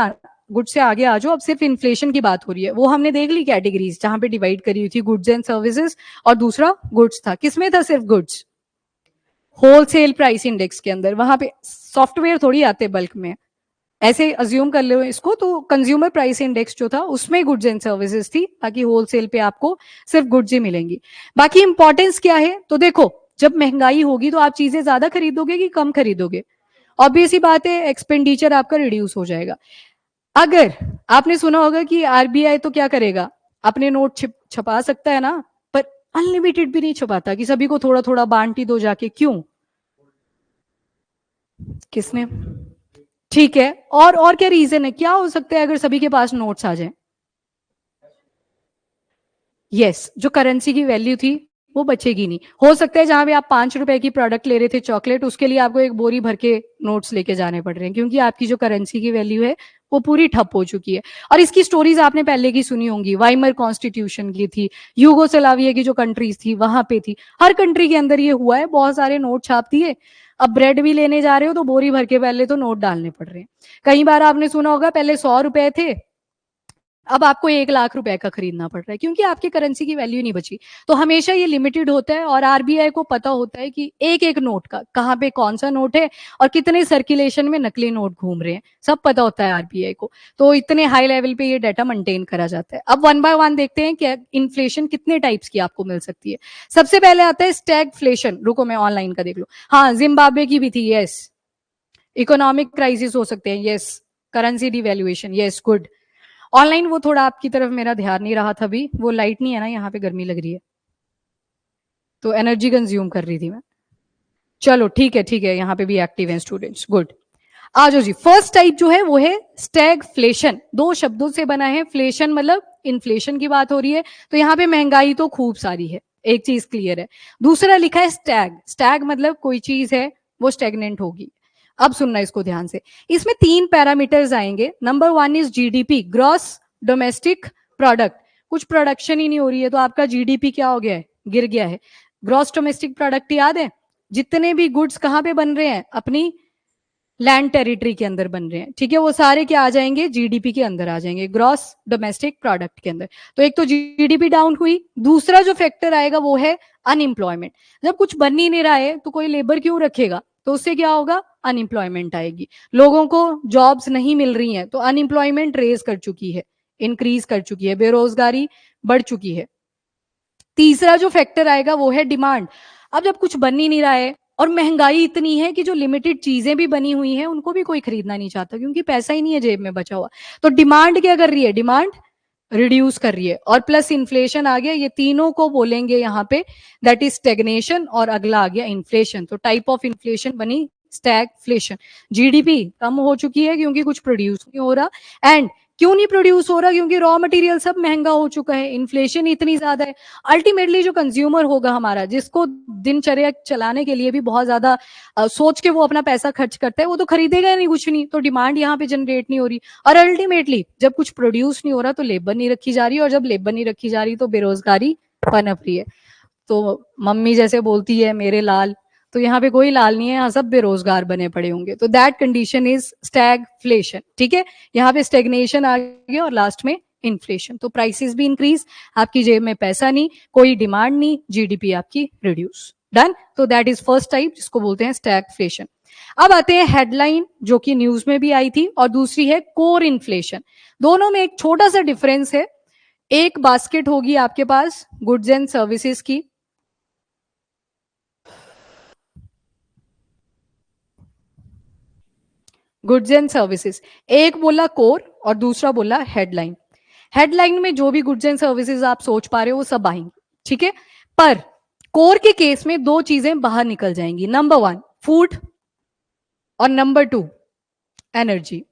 गुड्स से आगे आ जाओ। अब सिर्फ इन्फ्लेशन की बात हो रही है, वो हमने देख ली कैटेगरीज जहां पे डिवाइड करी हुई थी, गुड्स एंड सर्विसेज, और दूसरा गुड्स था। किसमें था? सिर्फ गुड्स, होलसेल प्राइस इंडेक्स के अंदर। वहां पे सॉफ्टवेयर थोड़ी आते बल्क में, ऐसे अज्यूम कर लो इसको। तो कंज्यूमर प्राइस इंडेक्स जो था उसमें गुड्स एंड सर्विसेज थी, ताकि होलसेल पे आपको सिर्फ गुड्स ही मिलेंगी। बाकी इंपॉर्टेंस क्या है? तो देखो, जब महंगाई होगी तो आप चीजें ज्यादा खरीदोगे कि कम खरीदोगे? ऑब्वियस ही बात है, एक्सपेंडिचर आपका रिड्यूस हो जाएगा। अगर आपने सुना होगा कि आरबीआई तो क्या करेगा, अपने नोट छपा सकता है ना, पर अनलिमिटेड भी नहीं छपाता, कि सभी को थोड़ा थोड़ा बांटी दो जाके। क्यों? किसने? ठीक है, और क्या रीजन है? क्या हो सकता है अगर सभी के पास नोट्स आ जाए? यस, जो करेंसी की वैल्यू थी वो बचेगी नहीं। हो सकता है जहां पे आप 5 रुपए की प्रोडक्ट ले रहे थे, चॉकलेट, उसके लिए आपको एक बोरी भर के नोट्स लेके जाने पड़ रहे हैं, क्योंकि आपकी जो करेंसी की वैल्यू है वो पूरी ठप हो चुकी है। और इसकी स्टोरीज आपने पहले की सुनी होंगी, वाइमर कॉन्स्टिट्यूशन की थी, यूगोस्लाविया की जो कंट्रीज थी वहां पे थी। हर कंट्री के अंदर ये हुआ है, बहुत सारे नोट छाप दिए। अब ब्रेड भी लेने जा रहे हो तो बोरी भर के पहले तो नोट डालने पड़ रहे हैं। कई बार आपने सुना होगा पहले 100 रुपए थे, अब आपको 1 लाख रुपए का खरीदना पड़ रहा है, क्योंकि आपकी करेंसी की वैल्यू नहीं बची। तो हमेशा ये लिमिटेड होता है, और आरबीआई को पता होता है कि एक एक नोट का कहाँ पे कौन सा नोट है और कितने सर्कुलेशन में नकली नोट घूम रहे हैं, सब पता होता है आरबीआई को। तो इतने हाई लेवल पे ये डाटा मेंटेन करा जाता है। अब वन बाय वन देखते हैं कि इन्फ्लेशन कितने टाइप्स की आपको मिल सकती है। सबसे पहले आता है स्टैगफ्लेशन। रुको मैं ऑनलाइन का देख लो। हाँ, जिम्बाब्वे की भी थी, यस। इकोनॉमिक क्राइसिस हो सकते हैं, yes. Currency devaluation, yes, good. Online वो थोड़ा आपकी तरफ मेरा ध्यान नहीं रहा था अभी, वो लाइट नहीं है ना, यहाँ पे गर्मी लग रही है तो एनर्जी कंज्यूम कर रही थी मैं। चलो ठीक है, ठीक है, यहाँ पे भी एक्टिव हैं स्टूडेंट्स, गुड। आ जाओ जी, फर्स्ट टाइप जो है वो है स्टैगफ्लेशन। दो शब्दों से बना है, फ्लेशन मतलब इन्फ्लेशन की बात हो रही है, तो यहाँ पे महंगाई तो खूब सारी है, एक चीज क्लियर है। दूसरा लिखा है स्टैग। स्टैग मतलब कोई चीज है वो स्टेगनेंट होगी। अब सुनना इसको ध्यान से, इसमें 3 पैरामीटर्स आएंगे। Number 1 is GDP, gross domestic product. कुछ प्रोडक्शन ही नहीं हो रही है तो आपका जीडीपी क्या हो गया है? गिर गया है। ग्रॉस डोमेस्टिक प्रोडक्ट याद है? जितने भी गुड्स कहाँ पे बन रहे हैं? अपनी लैंड टेरिटरी के अंदर बन रहे हैं, ठीक है, वो सारे क्या आ जाएंगे? जीडीपी के अंदर आ जाएंगे, ग्रॉस डोमेस्टिक प्रोडक्ट के अंदर। तो एक तो जीडीपी डाउन हुई, दूसरा जो फैक्टर आएगा वो है अनएम्प्लॉयमेंट। जब कुछ बन ही नहीं रहा है तो कोई लेबर क्यों रखेगा? तो उससे क्या होगा? अनएम्प्लॉयमेंट आएगी, लोगों को जॉब्स नहीं मिल रही हैं, तो अनएम्प्लॉयमेंट रेज कर चुकी है, इंक्रीज कर चुकी है, बेरोजगारी बढ़ चुकी है। तीसरा जो फैक्टर आएगा वो है डिमांड। अब जब कुछ बन ही नहीं रहा है और महंगाई इतनी है कि जो लिमिटेड चीजें भी बनी हुई हैं उनको भी कोई खरीदना नहीं चाहता, क्योंकि पैसा ही नहीं है जेब में बचा हुआ। तो डिमांड क्या कर रही है? डिमांड रिड्यूस कर रही है, और प्लस इन्फ्लेशन आ गया। ये तीनों को बोलेंगे यहाँ पे, दैट इज स्टेग्नेशन, और अगला आ गया इन्फ्लेशन। तो टाइप ऑफ इन्फ्लेशन बनी स्टैगफ्लेशन। जीडीपी कम हो चुकी है क्योंकि कुछ प्रोड्यूस नहीं हो रहा। एंड क्यों नहीं प्रोड्यूस हो रहा? क्योंकि रॉ मटेरियल सब महंगा हो चुका है, इन्फ्लेशन इतनी ज्यादा है। अल्टीमेटली जो कंज्यूमर होगा हमारा, जिसको दिनचर्या चलाने के लिए भी बहुत ज्यादा सोच के वो अपना पैसा खर्च करता है, वो तो खरीदेगा नहीं कुछ नहीं, तो डिमांड यहाँ पे जनरेट नहीं हो रही। और अल्टीमेटली जब कुछ प्रोड्यूस नहीं हो रहा तो लेबर नहीं रखी जा रही, और जब लेबर नहीं रखी जा रही तो बेरोजगारी पनप रही है। तो मम्मी जैसे बोलती है मेरे लाल, तो यहाँ पे कोई लाल नहीं है, यहाँ सब बेरोजगार बने पड़े होंगे। तो दैट कंडीशन इज स्टैगफ्लेशन, ठीक है। यहाँ पे स्टेग्नेशन आ गया और लास्ट में इन्फ्लेशन। तो प्राइसेस भी इंक्रीज, आपकी जेब में पैसा नहीं, कोई डिमांड नहीं, जीडीपी आपकी रिड्यूस। डन। तो दैट इज फर्स्ट टाइप, जिसको बोलते हैं स्टैगफ्लेशन। अब आते हैं हेडलाइन, जो कि न्यूज में भी आई थी, और दूसरी है कोर इन्फ्लेशन। दोनों में एक छोटा सा डिफरेंस है। एक बास्केट होगी आपके पास गुड्स एंड सर्विसेज की, गुड्स एंड सर्विसेज, एक बोला कोर और दूसरा बोला हेडलाइन। हेडलाइन में जो भी गुड्स एंड सर्विसेज आप सोच पा रहे हो वो सब आएंगे, ठीक है। पर कोर के केस में दो चीजें बाहर निकल जाएंगी, नंबर 1 फूड और नंबर 2 एनर्जी।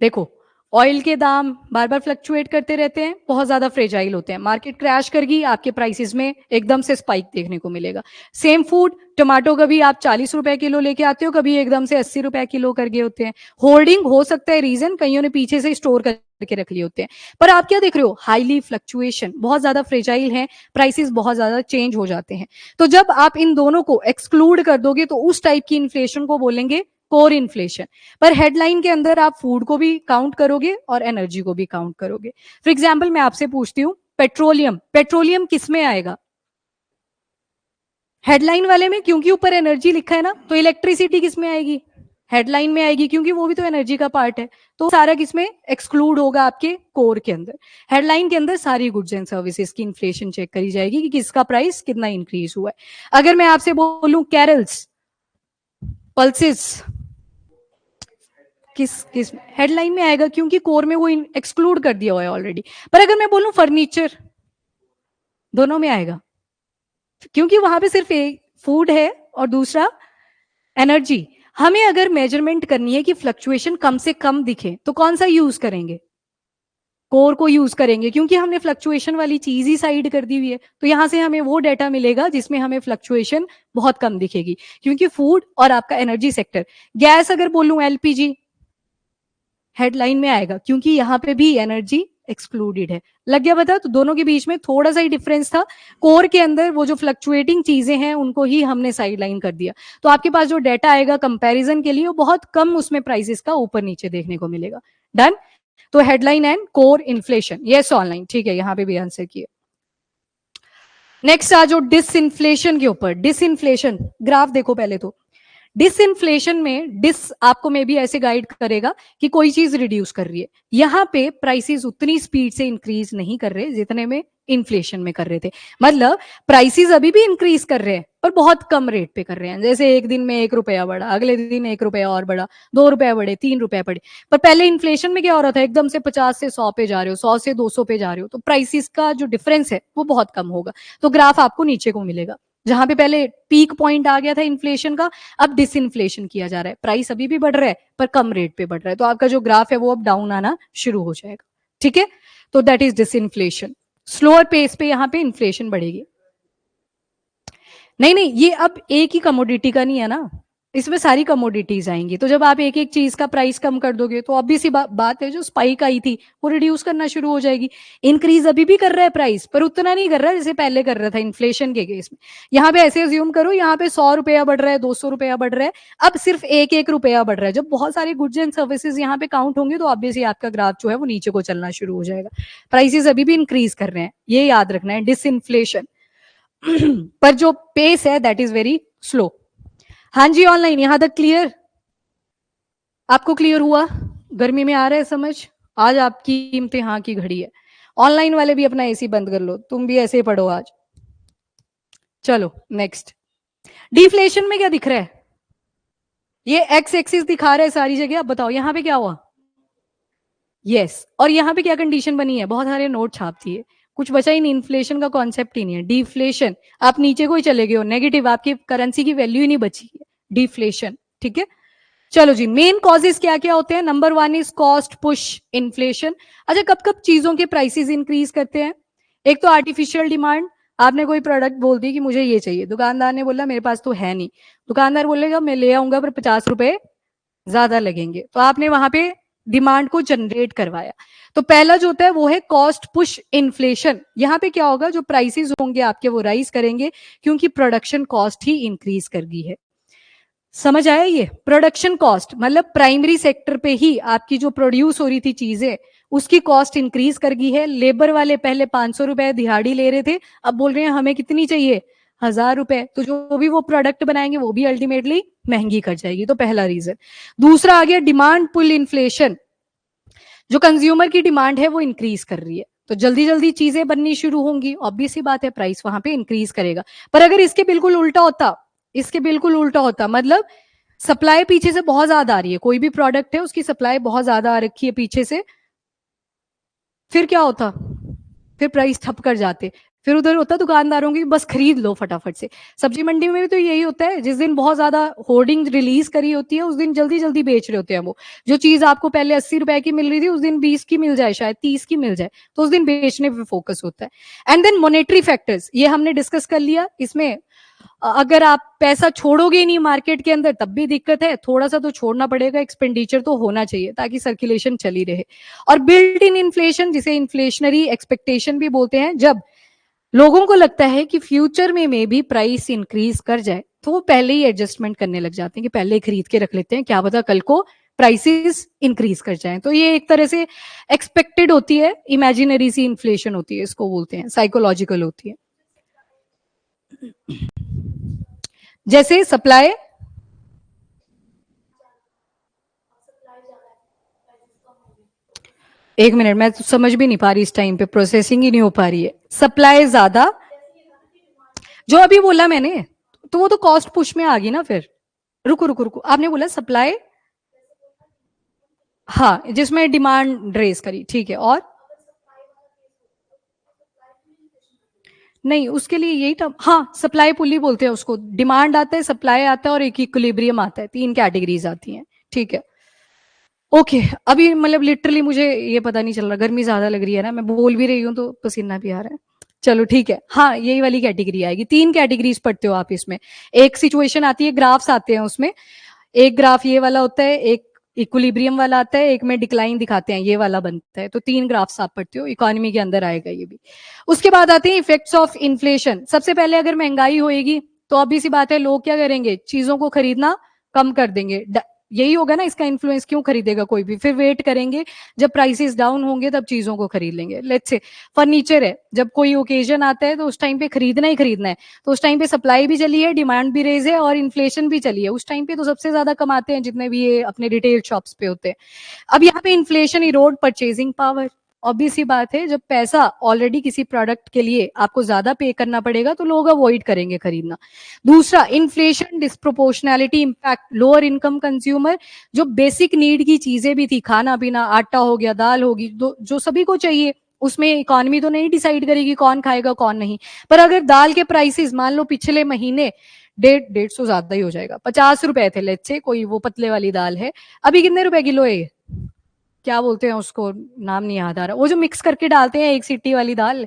देखो, ऑयल के दाम बार बार फ्लक्चुएट करते रहते हैं, बहुत ज्यादा फ्रेजाइल होते हैं, मार्केट क्रैश करगी, आपके प्राइसेस में एकदम से स्पाइक देखने को मिलेगा। सेम फूड, टमाटो कभी आप 40 रुपए किलो लेके आते हो, कभी एकदम से 80 रुपए किलो कर गए होते हैं। होल्डिंग हो सकता है रीजन, कईयों ने पीछे से स्टोर करके रख लिए होते हैं, पर आप क्या देख रहे हो, हाईली फ्लक्चुएशन, बहुत ज्यादा फ्रेजाइल है, प्राइसेस बहुत ज्यादा चेंज हो जाते हैं। तो जब आप इन दोनों को एक्सक्लूड कर दोगे तो उस टाइप की इन्फ्लेशन को बोलेंगे कोर इन्फ्लेशन। पर हेडलाइन के अंदर आप फूड को भी काउंट करोगे और एनर्जी को भी काउंट करोगे। फॉर एग्जाम्पल मैं आपसे पूछती हूँ, पेट्रोलियम, पेट्रोलियम किस में आएगा, हेडलाइन वाले में, क्योंकि ऊपर एनर्जी लिखा है ना। तो इलेक्ट्रिसिटी किस में आएगी, हेडलाइन में आएगी, क्योंकि वो भी तो एनर्जी का पार्ट है। तो सारा किसमें एक्सक्लूड होगा, आपके कोर के अंदर। हेडलाइन के अंदर सारी गुड्स एंड सर्विसेज की इन्फ्लेशन चेक करी जाएगी कि किसका प्राइस कितना इंक्रीज हुआ है। अगर मैं आपसे बोलूं कैरल्स, पल्सेस, किस हेडलाइन में आएगा, क्योंकि कोर में वो एक्सक्लूड कर दिया हुआ है ऑलरेडी। पर अगर मैं बोलूं फर्नीचर, दोनों में आएगा, क्योंकि वहां पे सिर्फ एक फूड है और दूसरा एनर्जी। हमें अगर मेजरमेंट करनी है कि फ्लक्चुएशन कम से कम दिखे तो कौन सा यूज करेंगे, कोर को यूज करेंगे, क्योंकि हमने फ्लक्चुएशन वाली चीज ही साइड कर दी हुई है। तो यहां से हमें वो डेटा मिलेगा जिसमें हमें फ्लक्चुएशन बहुत कम दिखेगी, क्योंकि फूड और आपका एनर्जी सेक्टर। गैस अगर बोलूं एलपीजी, हेडलाइन में आएगा, क्योंकि यहां पे भी एनर्जी एक्सक्लूडेड है। लग गया पता, तो दोनों के बीच में थोड़ा सा ही डिफरेंस था। कोर के अंदर वो जो फ्लक्चुएटिंग चीजें हैं उनको ही हमने साइड लाइन कर दिया। तो आपके पास जो डेटा आएगा कंपैरिजन के लिए वो बहुत कम उसमें प्राइसेस का ऊपर नीचे देखने को मिलेगा। डन। तो headline and core inflation, yes online, ठीक है, यहां पे भी आंसर किया। नेक्स्ट आ जो डिसइन्फ्लेशन के ऊपर, डिसइन्फ्लेशन ग्राफ देखो पहले तो। डिसइन्फ्लेशन में डिस आपको मे भी ऐसे गाइड करेगा कि कोई चीज रिड्यूस कर रही है। यहां पे प्राइसेस उतनी स्पीड से इंक्रीज नहीं कर रहे जितने में इन्फ्लेशन में कर रहे थे। मतलब प्राइसेस अभी भी इंक्रीज कर रहे हैं पर बहुत कम रेट पे कर रहे हैं। जैसे एक दिन में 1 रुपया बढ़ा, अगले दिन 1 रुपया और बढ़ा, 2 रुपया बढ़े, 3 रुपया बढ़े। पर पहले इन्फ्लेशन में क्या हो रहा था, एकदम से 50 से 100 पे जा रहे हो, 100 से 200 पे जा रहे हो, तो प्राइसेस का जो डिफरेंस है वो बहुत कम होगा। तो ग्राफ आपको नीचे को मिलेगा, जहां पे पहले पीक पॉइंट आ गया था इन्फ्लेशन का, अब डिसइन्फ्लेशन किया जा रहा है, प्राइस अभी भी बढ़ रहा है पर कम रेट पे बढ़ रहा है। तो आपका जो ग्राफ है वो अब डाउन आना शुरू हो जाएगा, ठीक है। तो that is disinflation, slower pace पे यहां पे इन्फ्लेशन बढ़ेगी। नहीं नहीं, ये अब एक ही कमोडिटी का नहीं है ना, इसमें सारी कमोडिटीज आएंगी। तो जब आप एक एक चीज का प्राइस कम कर दोगे तो ऑब्वियस सी बात है, जो स्पाइक आई थी वो रिड्यूस करना शुरू हो जाएगी। इंक्रीज अभी भी कर रहा है प्राइस, पर उतना नहीं कर रहा है जैसे पहले कर रहा था इन्फ्लेशन के केस में। यहाँ पे ऐसे अज्यूम करो, यहाँ पे 100 रुपया बढ़ रहा है, 200 रुपया बढ़ रहा है, अब सिर्फ 1 1 रुपया बढ़ रहा है। जब बहुत सारे गुड्स एंड सर्विसेज यहाँ पे काउंट होंगे तो ऑब्वियसली आपका ग्राफ जो है वो नीचे को चलना शुरू हो जाएगा। प्राइसेस अभी भी इंक्रीज कर रहे हैं, ये याद रखना है, डिसइन्फ्लेशन। पर जो पेस है दैट इज वेरी स्लो। हाँ जी ऑनलाइन, यहां तक क्लियर, आपको क्लियर हुआ, गर्मी में आ रहा है समझ। आज आपकी इम्तिहान की घड़ी है, ऑनलाइन वाले भी अपना एसी बंद कर लो, तुम भी ऐसे ही पढ़ो आज। चलो नेक्स्ट, डिफ्लेशन में क्या दिख रहा है, ये एक्स एक्सिस दिखा रहा है सारी जगह। अब बताओ यहां पे क्या हुआ, यस। और यहां पे क्या कंडीशन बनी है, बहुत सारे नोट छाप दिए, कुछ बचा ही नहीं, इन्फ्लेशन का कॉन्सेप्ट ही नहीं है। डिफ्लेशन, आप नीचे को ही चले गए हो, नेगेटिव, आपकी करेंसी की वैल्यू ही नहीं बची है, डिफ्लेशन, ठीक है। चलो जी, मेन कॉजेस क्या क्या होते हैं। Number 1 is cost push inflation. अच्छा, कब कब चीजों के प्राइसेस इंक्रीज करते हैं, एक तो आर्टिफिशियल डिमांड, आपने कोई प्रोडक्ट बोल दी कि मुझे ये चाहिए, दुकानदार ने बोला मेरे पास तो है नहीं, दुकानदार बोलेगा मैं ले आऊंगा पर 50 रुपए ज्यादा लगेंगे, तो आपने वहां पे डिमांड को जनरेट करवाया। तो पहला जो होता है वो है कॉस्ट पुश इन्फ्लेशन। यहां पे क्या होगा, जो प्राइसेस होंगे आपके वो राइज करेंगे, क्योंकि प्रोडक्शन कॉस्ट ही इंक्रीज कर गई है। समझ आया, ये प्रोडक्शन कॉस्ट मतलब प्राइमरी सेक्टर पे ही आपकी जो प्रोड्यूस हो रही थी चीजें उसकी कॉस्ट इंक्रीज कर गई है। लेबर वाले पहले 500 रुपए दिहाड़ी ले रहे थे, अब बोल रहे हैं हमें कितनी चाहिए, 1000 रुपए। तो जो भी वो प्रोडक्ट बनाएंगे वो भी अल्टीमेटली महंगी कर जाएगी। तो पहला रीजन। दूसरा आ गया डिमांड पुल इन्फ्लेशन, जो कंज्यूमर की डिमांड है वो इंक्रीज कर रही है, तो जल्दी जल्दी चीजें बननी शुरू होंगी, ऑब्वियस सी बात है प्राइस वहां पे इंक्रीज करेगा। पर अगर इसके बिल्कुल उल्टा होता, इसके बिल्कुल उल्टा होता, मतलब सप्लाई पीछे से बहुत ज्यादा आ रही है, कोई भी प्रोडक्ट है उसकी सप्लाई बहुत ज्यादा आ रखी है पीछे से, फिर क्या होता, फिर प्राइस ठप कर जाते, फिर उधर होता दुकानदारों की बस खरीद लो फटाफट से। सब्जी मंडी में भी तो यही होता है, जिस दिन बहुत ज्यादा होर्डिंग रिलीज करी होती है उस दिन जल्दी जल्दी बेच रहे होते हैं वो, जो चीज आपको पहले 80 रुपए की मिल रही थी उस दिन 20 की मिल जाए, शायद 30 की मिल जाए, तो उस दिन बेचने पे फोकस होता है। एंड देन मॉनेटरी फैक्टर्स, ये हमने डिस्कस कर लिया। इसमें अगर आप पैसा छोड़ोगे नहीं मार्केट के अंदर तब भी दिक्कत है, थोड़ा सा तो छोड़ना पड़ेगा, एक्सपेंडिचर तो होना चाहिए ताकि सर्कुलेशन चली रहे। और बिल्ट इन इन्फ्लेशन, जिसे इन्फ्लेशनरी एक्सपेक्टेशन भी बोलते हैं, जब लोगों को लगता है कि फ्यूचर में भी प्राइस इंक्रीज कर जाए तो वो पहले ही एडजस्टमेंट करने लग जाते हैं कि पहले खरीद के रख लेते हैं, क्या पता कल को प्राइसेस इंक्रीज कर जाएं। तो ये एक तरह से एक्सपेक्टेड होती है, इमेजिनरी सी इन्फ्लेशन होती है, इसको बोलते हैं, साइकोलॉजिकल होती है। जैसे सप्लाई, एक मिनट, मैं तो समझ भी नहीं पा रही, इस टाइम पे प्रोसेसिंग ही नहीं हो पा रही है। सप्लाई ज्यादा, जो अभी बोला मैंने, तो वो तो कॉस्ट पुश में आ गई ना फिर। रुको रुको रुको, आपने बोला सप्लाई, हाँ, जिसमें डिमांड रेस करी, ठीक है, और नहीं, उसके लिए यही टर्म, हाँ, सप्लाई पुल ही बोलते हैं उसको। डिमांड आता है, सप्लाई आता है और एक इक्विलिब्रियम आता है, तीन कैटेगरीज आती हैं, ठीक है। ओके, अभी मतलब लिटरली मुझे ये पता नहीं चल रहा, गर्मी ज्यादा लग रही है ना, मैं बोल भी रही हूँ तो पसीना भी आ रहा है। चलो ठीक है, हाँ, यही वाली कैटेगरी आएगी। तीन कैटेगरीज पढ़ते हो आप इसमें, एक सिचुएशन आती है, ग्राफ्स आते हैं उसमें, एक ग्राफ ये वाला होता है, एक इक्विलिब्रियम वाला आता है, एक में डिक्लाइन दिखाते हैं, ये वाला बनता है। तो तीन ग्राफ्स आप पढ़ते हो, इकोनॉमी के अंदर आएगा ये भी। उसके बाद आते हैं इफेक्ट्स ऑफ इन्फ्लेशन। सबसे पहले अगर महंगाई होएगी तो ऑब्वियस सी बात है, लोग क्या करेंगे, चीजों को खरीदना कम कर देंगे। यही होगा ना इसका इन्फ्लुएंस, क्यों खरीदेगा कोई भी, फिर वेट करेंगे जब प्राइसेस डाउन होंगे तब चीजों को खरीद लेंगे। लेट्स से फर्नीचर है, जब कोई ओकेजन आता है तो उस टाइम पे खरीदना ही खरीदना है, तो उस टाइम पे सप्लाई भी चली है, डिमांड भी रेज है और इन्फ्लेशन भी चली है, उस टाइम पे तो सबसे ज्यादा कमाते हैं जितने भी ये अपने रिटेल शॉप्स पे होते हैं। अब यहाँ पे inflation erode purchasing power, obvious सी बात है, जब पैसा ऑलरेडी किसी प्रोडक्ट के लिए आपको ज्यादा पे करना पड़ेगा तो लोग अवॉइड करेंगे खरीदना। दूसरा, inflation disproportionately impact lower income consumer, जो बेसिक नीड की चीजें भी थी, खाना पीना, आटा हो गया, दाल होगी, जो सभी को चाहिए, उसमें इकोनॉमी तो नहीं डिसाइड करेगी कौन खाएगा कौन नहीं, पर अगर दाल के प्राइसेस मान लो पिछले महीने 150 ज्यादा ही हो जाएगा, 50 रुपए थे, लेट्स से कोई वो पतले वाली दाल है, अभी कितने रुपए किलो है, क्या बोलते हैं उसको, नाम नहीं याद आ रहा, वो जो मिक्स करके डालते हैं एक सीटी वाली दाल,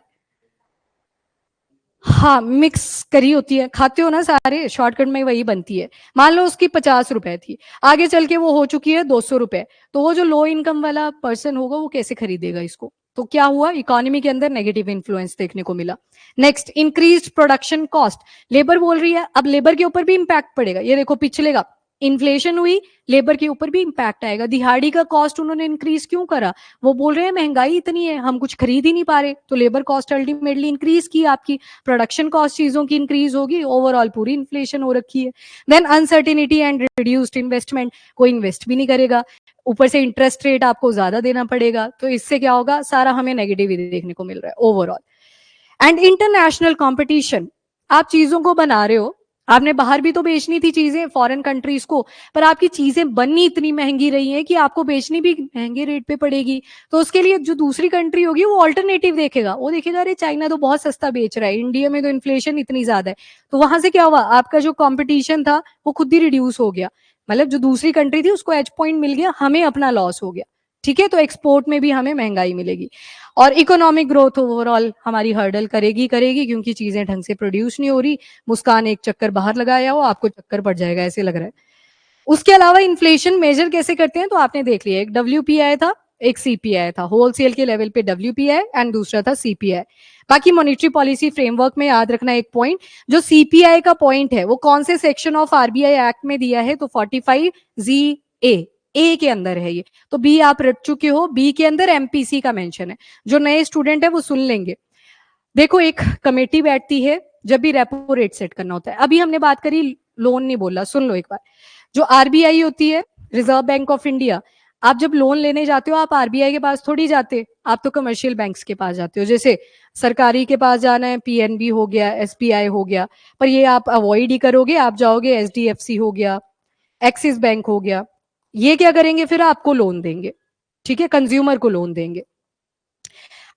हाँ, मिक्स करी होती है, खाते हो ना सारे, शॉर्टकट में वही बनती है। मान लो उसकी 50 रुपए थी, आगे चल के वो हो चुकी है 200 रुपए, तो वो जो लो इनकम वाला पर्सन होगा वो कैसे खरीदेगा इसको। तो क्या हुआ, इकोनॉमी के अंदर नेगेटिव इन्फ्लुएंस देखने को मिला। Next, increased production cost, labour बोल रही है, अब लेबर के ऊपर भी इंपैक्ट पड़ेगा। ये देखो पिछले का इन्फ्लेशन हुई, लेबर के ऊपर भी इंपैक्ट आएगा। दिहाड़ी का कॉस्ट उन्होंने इंक्रीज क्यों करा, वो बोल रहे हैं महंगाई इतनी है हम कुछ खरीद ही नहीं पा रहे, तो लेबर कॉस्ट अल्टीमेटली इंक्रीज की आपकी, प्रोडक्शन कॉस्ट चीजों की इंक्रीज होगी, ओवरऑल पूरी इन्फ्लेशन हो रखी है। Then uncertainty and reduced investment, कोई इन्वेस्ट भी नहीं करेगा, ऊपर से इंटरेस्ट रेट आपको ज्यादा देना पड़ेगा, तो इससे क्या होगा, सारा हमें नेगेटिव देखने को मिल रहा है ओवरऑल। एंड इंटरनेशनल कंपटीशन, आप चीजों को बना रहे हो, आपने बाहर भी तो बेचनी थी चीजें फॉरेन कंट्रीज को, पर आपकी चीजें बननी इतनी महंगी रही हैं कि आपको बेचनी भी महंगे रेट पे पड़ेगी, तो उसके लिए जो दूसरी कंट्री होगी वो ऑल्टरनेटिव देखेगा, वो देखेगा अरे चाइना तो बहुत सस्ता बेच रहा है, इंडिया में तो इन्फ्लेशन इतनी ज्यादा है, तो वहां से क्या हुआ, आपका जो कॉम्पिटिशन था वो खुद ही रिड्यूस हो गया, मतलब जो दूसरी कंट्री थी उसको एज पॉइंट मिल गया, हमें अपना लॉस हो गया, ठीक है, तो एक्सपोर्ट में भी हमें महंगाई मिलेगी। और इकोनॉमिक ग्रोथ ओवरऑल हमारी हर्डल करेगी करेगी, क्योंकि चीजें ढंग से प्रोड्यूस नहीं हो रही। मुस्कान एक चक्कर बाहर लगाया हो, आपको चक्कर पड़ जाएगा ऐसे लग रहा है। उसके अलावा इन्फ्लेशन मेजर कैसे करते हैं, तो आपने देख लिया, एक WPI था, एक CPI था, होलसेल के लेवल पे WPI एंड दूसरा था CPI। बाकी मॉनिटरी पॉलिसी फ्रेमवर्क में याद रखना एक पॉइंट, जो CPI का पॉइंट है वो कौन से सेक्शन ऑफ RBI एक्ट में दिया है, तो 45ZA ए के अंदर है ये, तो बी आप रट चुके हो, बी के अंदर MPC का मेंशन है, जो नए स्टूडेंट है वो सुन लेंगे। देखो, एक कमेटी बैठती है जब भी रेपो रेट सेट करना होता है, अभी हमने बात करी, लोन नहीं बोला, सुन लो एक बार, जो RBI होती है, रिजर्व बैंक ऑफ इंडिया, आप जब लोन लेने जाते हो आप RBI के पास थोड़ी जाते, आप तो कमर्शियल बैंक्स के पास जाते हो, जैसे सरकारी के पास जाना है, PNB हो गया, SBI हो गया, पर ये आप अवॉइड ही करोगे, आप जाओगे HDFC हो गया, एक्सिस बैंक हो गया, ये क्या करेंगे फिर आपको लोन देंगे, ठीक है, कंज्यूमर को लोन देंगे।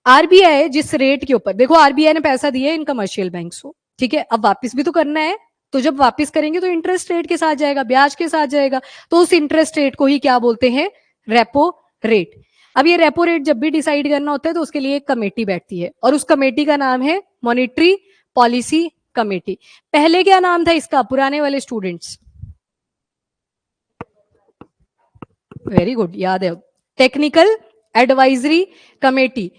आरबीआई जिस रेट के ऊपर, देखो आरबीआई ने पैसा दिया इन कमर्शियल बैंक्स को, ठीक है, अब वापस भी तो करना है, तो जब वापस करेंगे तो इंटरेस्ट रेट के साथ जाएगा, ब्याज के साथ जाएगा, तो उस इंटरेस्ट रेट को ही क्या बोलते हैं, रेपो रेट। अब ये रेपो रेट जब भी डिसाइड करना होता है तो उसके लिए एक कमेटी बैठती है, और उस कमेटी का नाम है मॉनेटरी पॉलिसी कमेटी। पहले क्या नाम था इसका, पुराने वाले स्टूडेंट्स? वेरी गुड, याद है, technical advisory committee,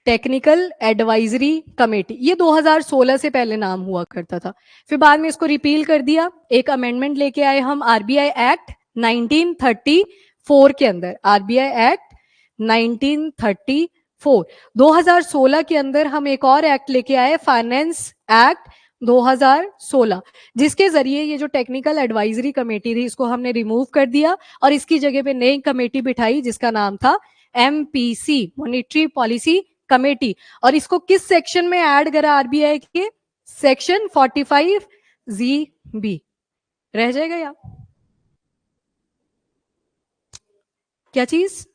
technical advisory committee. ये 2016 से पहले नाम हुआ करता था, फिर बाद में इसको रिपील कर दिया, एक अमेंडमेंट लेके आए हम आरबीआई एक्ट 1934 के अंदर, आरबीआई एक्ट 1934। 2016 के अंदर हम एक और एक्ट लेके आए, फाइनेंस एक्ट 2016, जिसके जरिए ये जो टेक्निकल एडवाइजरी कमेटी थी इसको हमने रिमूव कर दिया और इसकी जगह पे नई कमेटी बिठाई जिसका नाम था एमपीसी, मॉनेटरी पॉलिसी कमेटी। और इसको किस सेक्शन में ऐड करा आरबीआई के, सेक्शन 45 रह जाएगा यार, क्या चीज?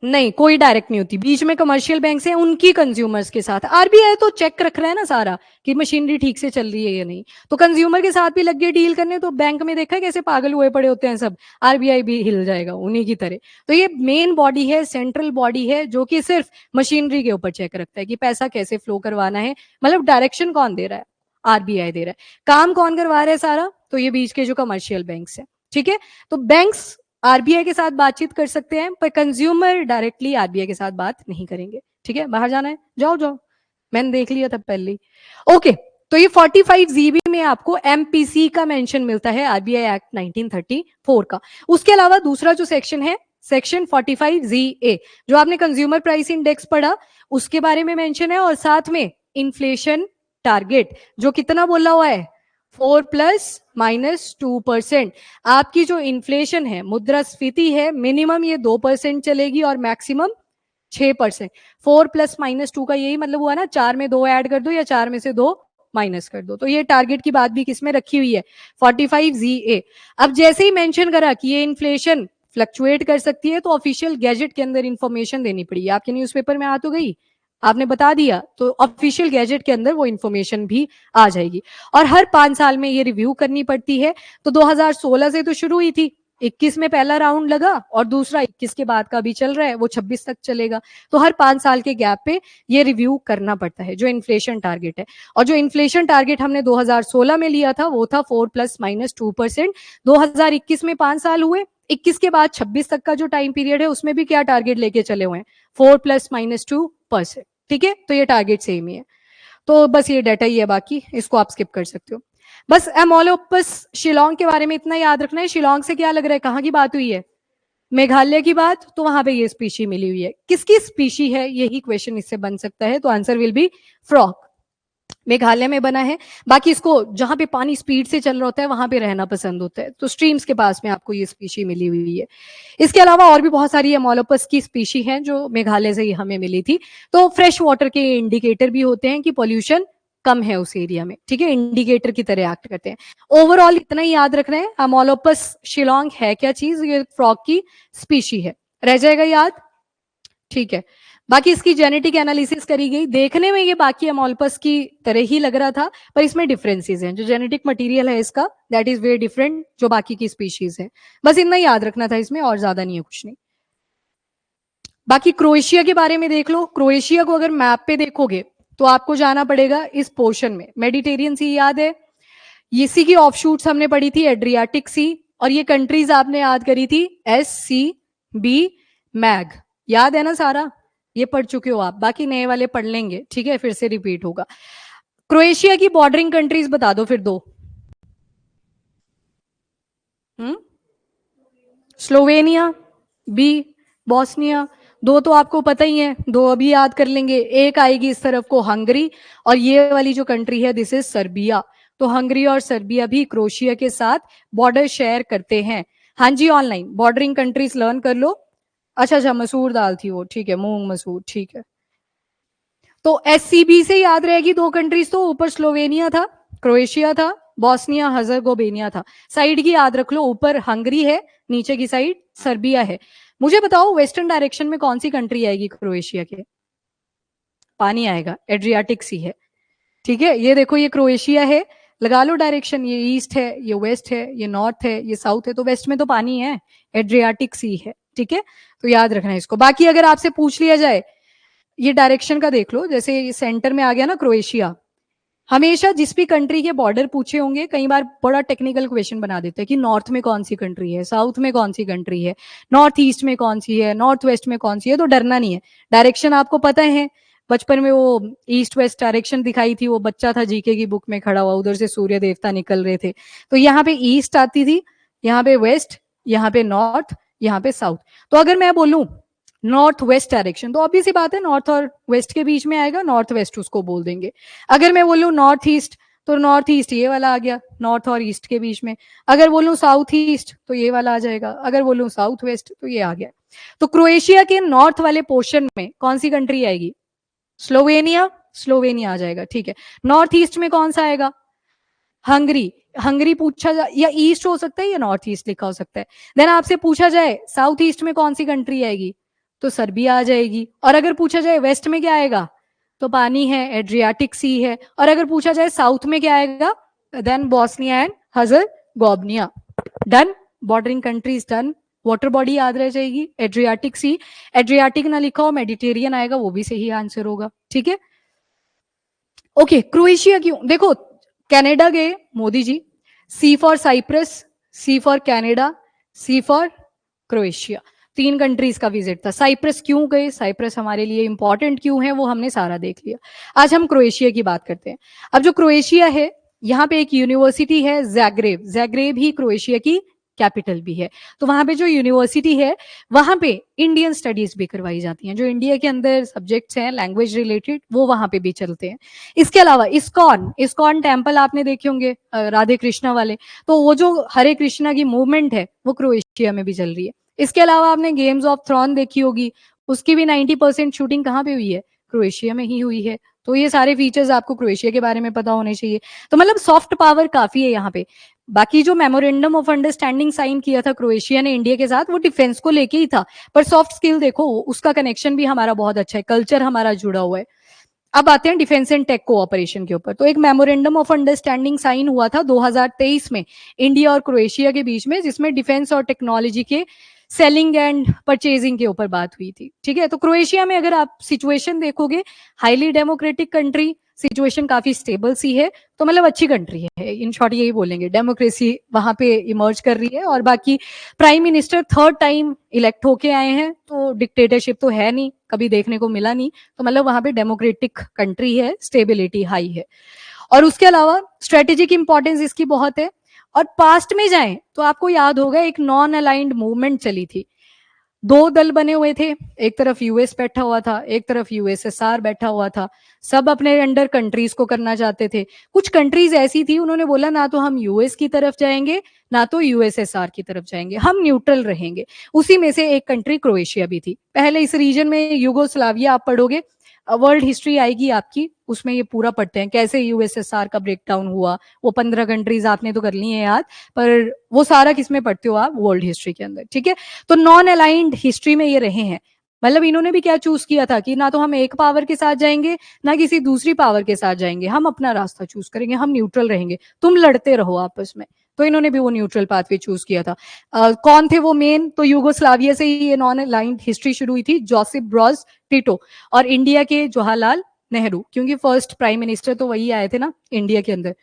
नहीं, कोई डायरेक्ट नहीं होती, बीच में कमर्शियल बैंक से उनकी कंज्यूमर्स के साथ। आरबीआई तो चेक रख रहा है ना सारा कि मशीनरी ठीक से चल रही है या नहीं, तो कंज्यूमर के साथ भी लग गए डील करने, तो बैंक में देखा है कैसे पागल हुए पड़े होते हैं सब, आरबीआई भी हिल जाएगा उन्हीं की तरह। तो ये मेन बॉडी है, सेंट्रल बॉडी है, जो कि सिर्फ मशीनरी के ऊपर चेक रखता है कि पैसा कैसे फ्लो करवाना है, मतलब डायरेक्शन कौन दे रहा है, आरबीआई दे रहा है, काम कौन करवा रहा है सारा, तो ये बीच के जो कमर्शियल बैंक्स है, ठीक है। तो बैंक्स आरबीआई के साथ बातचीत कर सकते हैं, पर कंज्यूमर डायरेक्टली आरबीआई के साथ बात नहीं करेंगे, ठीक है। बाहर जाना है, जाओ जाओ, मैंने देख लिया था पहले ही, ओके। तो ये 45 जीबी में आपको एमपीसी का मेंशन मिलता है, आरबीआई एक्ट 1934 का। उसके अलावा दूसरा जो सेक्शन है, सेक्शन 45 जी ए, जो आपने कंज्यूमर प्राइस इंडेक्स पढ़ा उसके बारे में मेंशन है, और साथ में इन्फ्लेशन टारगेट जो कितना बोला हुआ है, 4+-2%। आपकी जो इन्फ्लेशन है, मुद्रास्फीति है, मिनिमम ये 2% चलेगी और मैक्सिमम 6%। 4+-2 का यही मतलब हुआ ना, 4 में 2 ऐड कर दो या 4 में से 2 माइनस कर दो। तो ये टारगेट की बात भी किसमें रखी हुई है, 45 जी। अब जैसे ही मेंशन करा कि ये इन्फ्लेशन फ्लक्चुएट कर सकती है, तो ऑफिशियल गैजेट के अंदर इंफॉर्मेशन देनी पड़ी, आपके न्यूज़पेपर में आ तो गई, आपने बता दिया, तो ऑफिशियल गैजेट के अंदर वो इंफॉर्मेशन भी आ जाएगी। और हर 5 साल में ये रिव्यू करनी पड़ती है। तो 2016 से तो शुरू हुई थी, 21 में पहला राउंड लगा और दूसरा 21 के बाद का भी चल रहा है, वो 26 तक चलेगा। तो हर 5 साल के गैप पे ये रिव्यू करना पड़ता है, जो इन्फ्लेशन टारगेट है। और जो इन्फ्लेशन टारगेट हमने 2016 में लिया था वो था 4+-2%। 2021 में 5 साल हुए, 21 के बाद 26 तक का जो टाइम पीरियड है उसमें भी क्या टारगेट लेके चले हुए हैं, 4+-2%, ठीक है। तो ये टारगेट सेम ही है। तो बस ये डाटा ही है, बाकी इसको आप स्किप कर सकते हो। बस एमोलोपस शिलोंग के बारे में इतना याद रखना है। शिलोंग से क्या लग रहा है, कहाँ की बात हुई है, मेघालय की बात, तो वहां पे ये स्पीशी मिली हुई है। किसकी स्पीशी है, यही क्वेश्चन इससे बन सकता है, तो answer will be frog. Meghalaya में बना है, बाकी इसको जहां पे पानी स्पीड से चल रहा होता है वहां पे रहना पसंद होता है, तो स्ट्रीम्स के पास में आपको ये स्पीशी मिली हुई है। इसके अलावा और भी बहुत सारी एमोलोपस की स्पीशी हैं जो मेघालय से ही हमें मिली थी। तो फ्रेश वाटर के इंडिकेटर भी होते हैं कि पॉल्यूशन कम है उस एरिया में, ठीक है, इंडिकेटर की तरह एक्ट करते हैं। ओवरऑल इतना ही याद रखना है, एमोलोपस शिलोंग है क्या चीज, ये फ्रॉग की स्पीशी है, रह जाएगा याद, ठीक है। बाकी इसकी जेनेटिक एनालिसिस करी गई, देखने में ये बाकी एमोल्पस की तरह ही लग रहा था, पर इसमें डिफरेंसेस हैं, जो जेनेटिक मटेरियल है इसका दैट इज वेरी डिफरेंट जो बाकी की स्पीशीज है। बस इतना याद रखना था इसमें, और ज्यादा नहीं है, कुछ नहीं। बाकी क्रोएशिया के बारे में देख लो। क्रोएशिया को अगर मैप पे देखोगे तो आपको जाना पड़ेगा इस पोर्शन में, मेडिटेरियन सी याद है, इसी की ऑफशूट्स हमने पढ़ी थी, एड्रियाटिक सी, और ये कंट्रीज आपने याद करी थी SCB मैग, याद है ना सारा, ये पढ़ चुके हो आप, बाकी नए वाले पढ़ लेंगे, ठीक है, फिर से रिपीट होगा। क्रोएशिया की बॉर्डरिंग कंट्रीज बता दो फिर दो। स्लोवेनिया, बी बॉस्निया, दो तो आपको पता ही है, दो अभी याद कर लेंगे। एक आएगी इस तरफ को हंगरी, और ये वाली जो कंट्री है दिस इज सर्बिया। तो हंगरी और सर्बिया भी क्रोएशिया के साथ बॉर्डर शेयर करते हैं। हाँ जी, ऑनलाइन बॉर्डरिंग कंट्रीज लर्न कर लो। अच्छा, मसूर दाल थी वो, ठीक है, मूंग मसूर, ठीक है। तो SCB से याद रहेगी दो कंट्रीज, तो ऊपर स्लोवेनिया था, क्रोएशिया था, बॉस्निया हर्ज़ेगोविना था। साइड की याद रख लो, ऊपर हंगरी है, नीचे की साइड सर्बिया है। मुझे बताओ वेस्टर्न डायरेक्शन में कौन सी कंट्री आएगी क्रोएशिया के? पानी आएगा, एड्रियाटिक सी है, ठीक है। ये देखो ये क्रोएशिया है, लगा लो डायरेक्शन, ये ईस्ट है, ये वेस्ट है, ये नॉर्थ है, ये साउथ है, तो वेस्ट में तो पानी है, एड्रियाटिक सी है, ठीक है। तो याद रखना है इसको। बाकी अगर आपसे पूछ लिया जाए ये डायरेक्शन का देख लो, जैसे ये सेंटर में आ गया ना क्रोएशिया, हमेशा जिस भी कंट्री के बॉर्डर पूछे होंगे कई बार बड़ा टेक्निकल क्वेश्चन बना देते हैं कि नॉर्थ में कौन सी कंट्री है, साउथ में कौन सी कंट्री है, नॉर्थ ईस्ट में कौन सी है, नॉर्थ वेस्ट में कौन सी है। तो डरना नहीं है, डायरेक्शन आपको पता है। बचपन में वो ईस्ट वेस्ट डायरेक्शन दिखाई थी, वो बच्चा था जीके की बुक में खड़ा हुआ, उधर से सूर्य देवता निकल रहे थे, तो यहाँ पे ईस्ट आती थी, यहाँ पे वेस्ट, यहाँ पे नॉर्थ, यहाँ पे साउथ। तो अगर मैं बोलूं नॉर्थ वेस्ट डायरेक्शन, तो ऑब्वियस सी बात है नॉर्थ और वेस्ट के बीच में आएगा, नॉर्थ वेस्ट उसको बोल देंगे। अगर मैं बोलूं नॉर्थ ईस्ट, तो नॉर्थ ईस्ट ये वाला आ गया, नॉर्थ और ईस्ट के बीच में। अगर बोलूं साउथ ईस्ट तो ये वाला आ जाएगा, अगर बोलूं साउथ वेस्ट तो ये आ गया। तो क्रोएशिया के नॉर्थ वाले पोर्शन में कौन सी कंट्री आएगी? स्लोवेनिया, स्लोवेनिया आ जाएगा, ठीक है। नॉर्थ ईस्ट में कौन सा आएगा? हंगरी, हंगरी पूछा जाए, या ईस्ट हो सकता है या नॉर्थ ईस्ट लिखा हो सकता है। देन आपसे पूछा जाए साउथ ईस्ट में कौन सी कंट्री आएगी, तो सर्बिया आ जाएगी। और अगर पूछा जाए वेस्ट में क्या आएगा, तो पानी है, एड्रियाटिक सी है। और अगर पूछा जाए साउथ में क्या आएगा, then Bosnia and Herzegovina. Done, bordering countries done. Water body याद रह जाएगी, एड्रियाटिक सी, एड्रियाटिक ना लिखा हो, मेडिटेरियन आएगा, वो भी सही आंसर होगा, ठीक है। ओके, क्रोएशिया क्यों? देखो कनाडा गए Modi ji, C for Cyprus, C for Canada, C for Croatia, 3 countries का विजिट था। साइप्रस क्यों गए, साइप्रस हमारे लिए इंपॉर्टेंट क्यों है, वो हमने सारा देख लिया। आज हम क्रोएशिया की बात करते हैं। अब जो क्रोएशिया है, यहाँ पे एक यूनिवर्सिटी है ज़ैग्रेब, ज़ैग्रेब ही क्रोएशिया की कैपिटल भी है। तो वहां पे जो यूनिवर्सिटी है, वहां पे इंडियन स्टडीज भी करवाई जाती हैं, जो इंडिया के अंदर सब्जेक्ट्स हैं लैंग्वेज रिलेटेड, वो वहां पे भी चलते हैं। इसके अलावा इस्कॉन, इस्कॉन टेम्पल आपने देखे होंगे, राधे कृष्णा वाले, तो वो जो हरे कृष्णा की मूवमेंट है वो क्रोएशिया में भी चल रही है। इसके अलावा आपने गेम्स ऑफ थ्रोन देखी होगी, उसकी भी 90% शूटिंग कहाँ पे हुई है? क्रोएशिया में ही हुई है। तो ये सारे फीचर्स आपको क्रोएशिया के बारे में पता होने चाहिए। तो मतलब सॉफ्ट पावर काफी है यहाँ पे। बाकी जो मेमोरेंडम ऑफ अंडरस्टैंडिंग साइन किया था क्रोएशिया ने इंडिया के साथ, वो डिफेंस को लेके ही था, पर सॉफ्ट स्किल देखो उसका कनेक्शन भी हमारा बहुत अच्छा है, कल्चर हमारा जुड़ा हुआ है। अब आते हैं डिफेंस एंड टेक कोऑपरेशन के ऊपर। तो एक मेमोरेंडम ऑफ अंडरस्टैंडिंग साइन हुआ था 2023 में इंडिया और क्रोएशिया के बीच में, जिसमें डिफेंस और टेक्नोलॉजी के सेलिंग एंड परचेजिंग के ऊपर बात हुई थी, ठीक है। तो क्रोएशिया में अगर आप सिचुएशन देखोगे, हाईली डेमोक्रेटिक कंट्री, सिचुएशन काफी स्टेबल सी है, तो मतलब अच्छी कंट्री है, इन शॉर्ट यही बोलेंगे। डेमोक्रेसी वहां पे इमर्ज कर रही है, और बाकी prime minister 3rd time elect होके आए हैं, तो डिक्टेटरशिप तो है नहीं, कभी देखने को मिला नहीं, तो मतलब वहां पे डेमोक्रेटिक कंट्री है, स्टेबिलिटी हाई है। और उसके अलावा स्ट्रेटेजिक इंपॉर्टेंस इसकी बहुत है। और पास्ट में जाएं तो आपको याद होगा एक नॉन अलाइंड मूवमेंट चली थी, 2 दल बने हुए थे, एक तरफ यूएस बैठा हुआ था, एक तरफ यूएसएसआर बैठा हुआ था, सब अपने अंडर कंट्रीज को करना चाहते थे। कुछ कंट्रीज ऐसी थी, उन्होंने बोला ना तो हम यूएस की तरफ जाएंगे ना तो यूएसएसआर की तरफ जाएंगे, हम न्यूट्रल रहेंगे। उसी में से एक कंट्री क्रोएशिया भी थी। पहले इस रीजन में यूगोस्लाविया आप पढ़ोगे, वर्ल्ड हिस्ट्री आएगी आपकी, उसमें ये पूरा पढ़ते हैं कैसे यूएसएसआर का ब्रेकडाउन हुआ। वो 15 कंट्रीज आपने तो कर ली है याद, पर वो सारा किसमें पढ़ते हो आप? वर्ल्ड हिस्ट्री के अंदर, ठीक है। तो नॉन अलाइंड हिस्ट्री में ये रहे हैं। मतलब इन्होंने भी क्या चूज किया था कि ना तो हम एक पावर के साथ जाएंगे ना किसी दूसरी पावर के साथ जाएंगे, हम अपना रास्ता चूज करेंगे, हम न्यूट्रल रहेंगे, तुम लड़ते रहो आपस में। तो इन्होंने भी वो न्यूट्रल पाथवे चूज किया था। कौन थे वो मेन? तो यूगोस्लाविया से ही ये नॉन अलाइंड हिस्ट्री शुरू हुई थी, जोसेफ ब्रोज टिटो, और इंडिया के जवाहरलाल नेहरू, क्योंकि फर्स्ट प्राइम मिनिस्टर तो वही आए थे ना इंडिया के अंदर।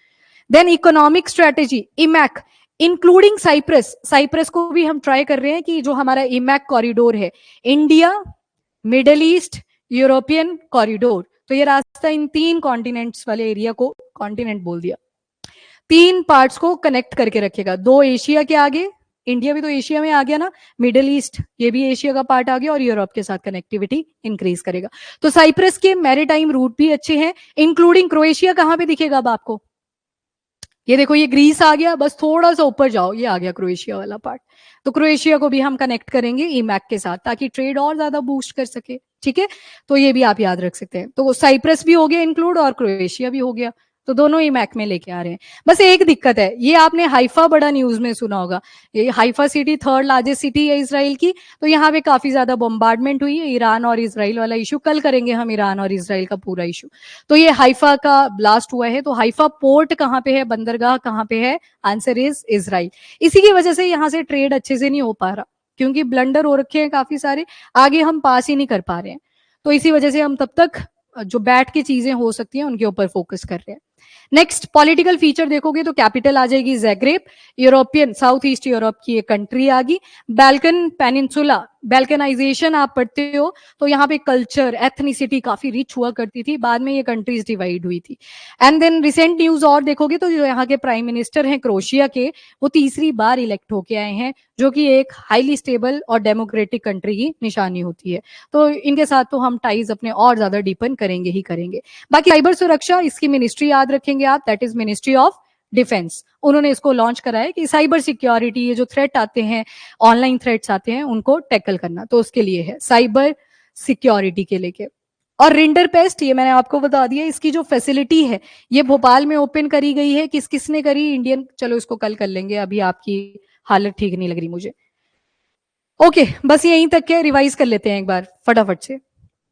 Then economic strategy, IMEC, including Cyprus, Cyprus को भी हम ट्राई कर रहे हैं कि जो हमारा इमैक कॉरिडोर है, India middle east European corridor, तो ये रास्ता इन 3 कॉन्टिनेंट्स वाले एरिया को, कॉन्टिनेंट बोल दिया, 3 पार्ट्स को कनेक्ट करके रखेगा। 2 एशिया के आगे, इंडिया भी तो एशिया में आ गया ना, मिडिल ईस्ट ये भी एशिया का पार्ट आ गया, और यूरोप के साथ कनेक्टिविटी इंक्रीज करेगा। तो साइप्रस के मैरीटाइम रूट भी अच्छे हैं, इंक्लूडिंग क्रोएशिया। कहां पे दिखेगा अब आपको? ये देखो, ये ग्रीस आ गया, बस थोड़ा सा ऊपर जाओ, ये आ गया क्रोएशिया वाला पार्ट। तो क्रोएशिया को भी हम कनेक्ट करेंगे ईमैक के साथ, ताकि ट्रेड और ज्यादा बूस्ट कर सके, ठीक है। तो ये भी आप याद रख सकते हैं। तो साइप्रस भी हो गया इंक्लूड, और क्रोएशिया भी हो गया। तो दोनों ही मैक में लेके आ रहे हैं। बस एक दिक्कत है, ये आपने हाइफा बड़ा न्यूज में सुना होगा, ये Haifa city third largest city है इसराइल की, तो यहाँ पे काफी ज्यादा बॉम्बार्डमेंट हुई है। ईरान और इसराइल वाला इशू कल करेंगे हम, ईरान और इसराइल का पूरा इशू। तो ये हाइफा का ब्लास्ट हुआ है। तो हाइफा पोर्ट कहाँ पे है, बंदरगाह कहाँ पे है, आंसर इज इसराइल। इसी की वजह से यहाँ से ट्रेड अच्छे से नहीं हो पा रहा, क्योंकि ब्लंडर हो रखे हैं काफी सारे, आगे हम पास ही नहीं कर पा रहे हैं। तो इसी वजह से हम तब तक जो बैठ के चीजें हो सकती हैं उनके ऊपर फोकस कर रहे हैं। नेक्स्ट पॉलिटिकल फीचर देखोगे तो कैपिटल आ जाएगी ज़ैग्रेब, यूरोपियन साउथ ईस्ट यूरोप की एक कंट्री आ गई। बैल्कन पेनिनसुला, बैल्कनाइजेशन आप पढ़ते हो तो यहाँ पे कल्चर एथनिसिटी काफी रिच हुआ करती थी, बाद में ये कंट्रीज डिवाइड हुई थी। एंड देन रिसेंट न्यूज और देखोगे तो जो यहाँ के प्राइम मिनिस्टर हैं क्रोएशिया के, वो तीसरी बार इलेक्ट होके आए हैं, जो कि एक हाईली स्टेबल और डेमोक्रेटिक कंट्री की निशानी होती है। तो इनके साथ तो हम टाइज अपने और ज्यादा डीपन करेंगे ही करेंगे। बाकी साइबर सुरक्षा, इसकी मिनिस्ट्री याद रखेंगे आप, that is ministry of defence. उन्होंने इसको लॉन्च करा है कि साइबर सिक्योरिटी, ये जो थ्रेट आते हैं, ऑनलाइन थ्रेट्स आते हैं, उनको टैकल करना, तो उसके लिए है साइबर सिक्योरिटी के लेके। और रिंडर पेस्ट, ये मैंने आपको बता दिया, इसकी जो फैसिलिटी है ये भोपाल में ओपन करी गई है। किस किसने करी, इंडियन, चलो इसको कल कर लेंगे, अभी आपकी हालत ठीक नहीं लग रही मुझे। ओके, बस यहीं तक के रिवाइज कर लेते हैं एक बार, फटाफट से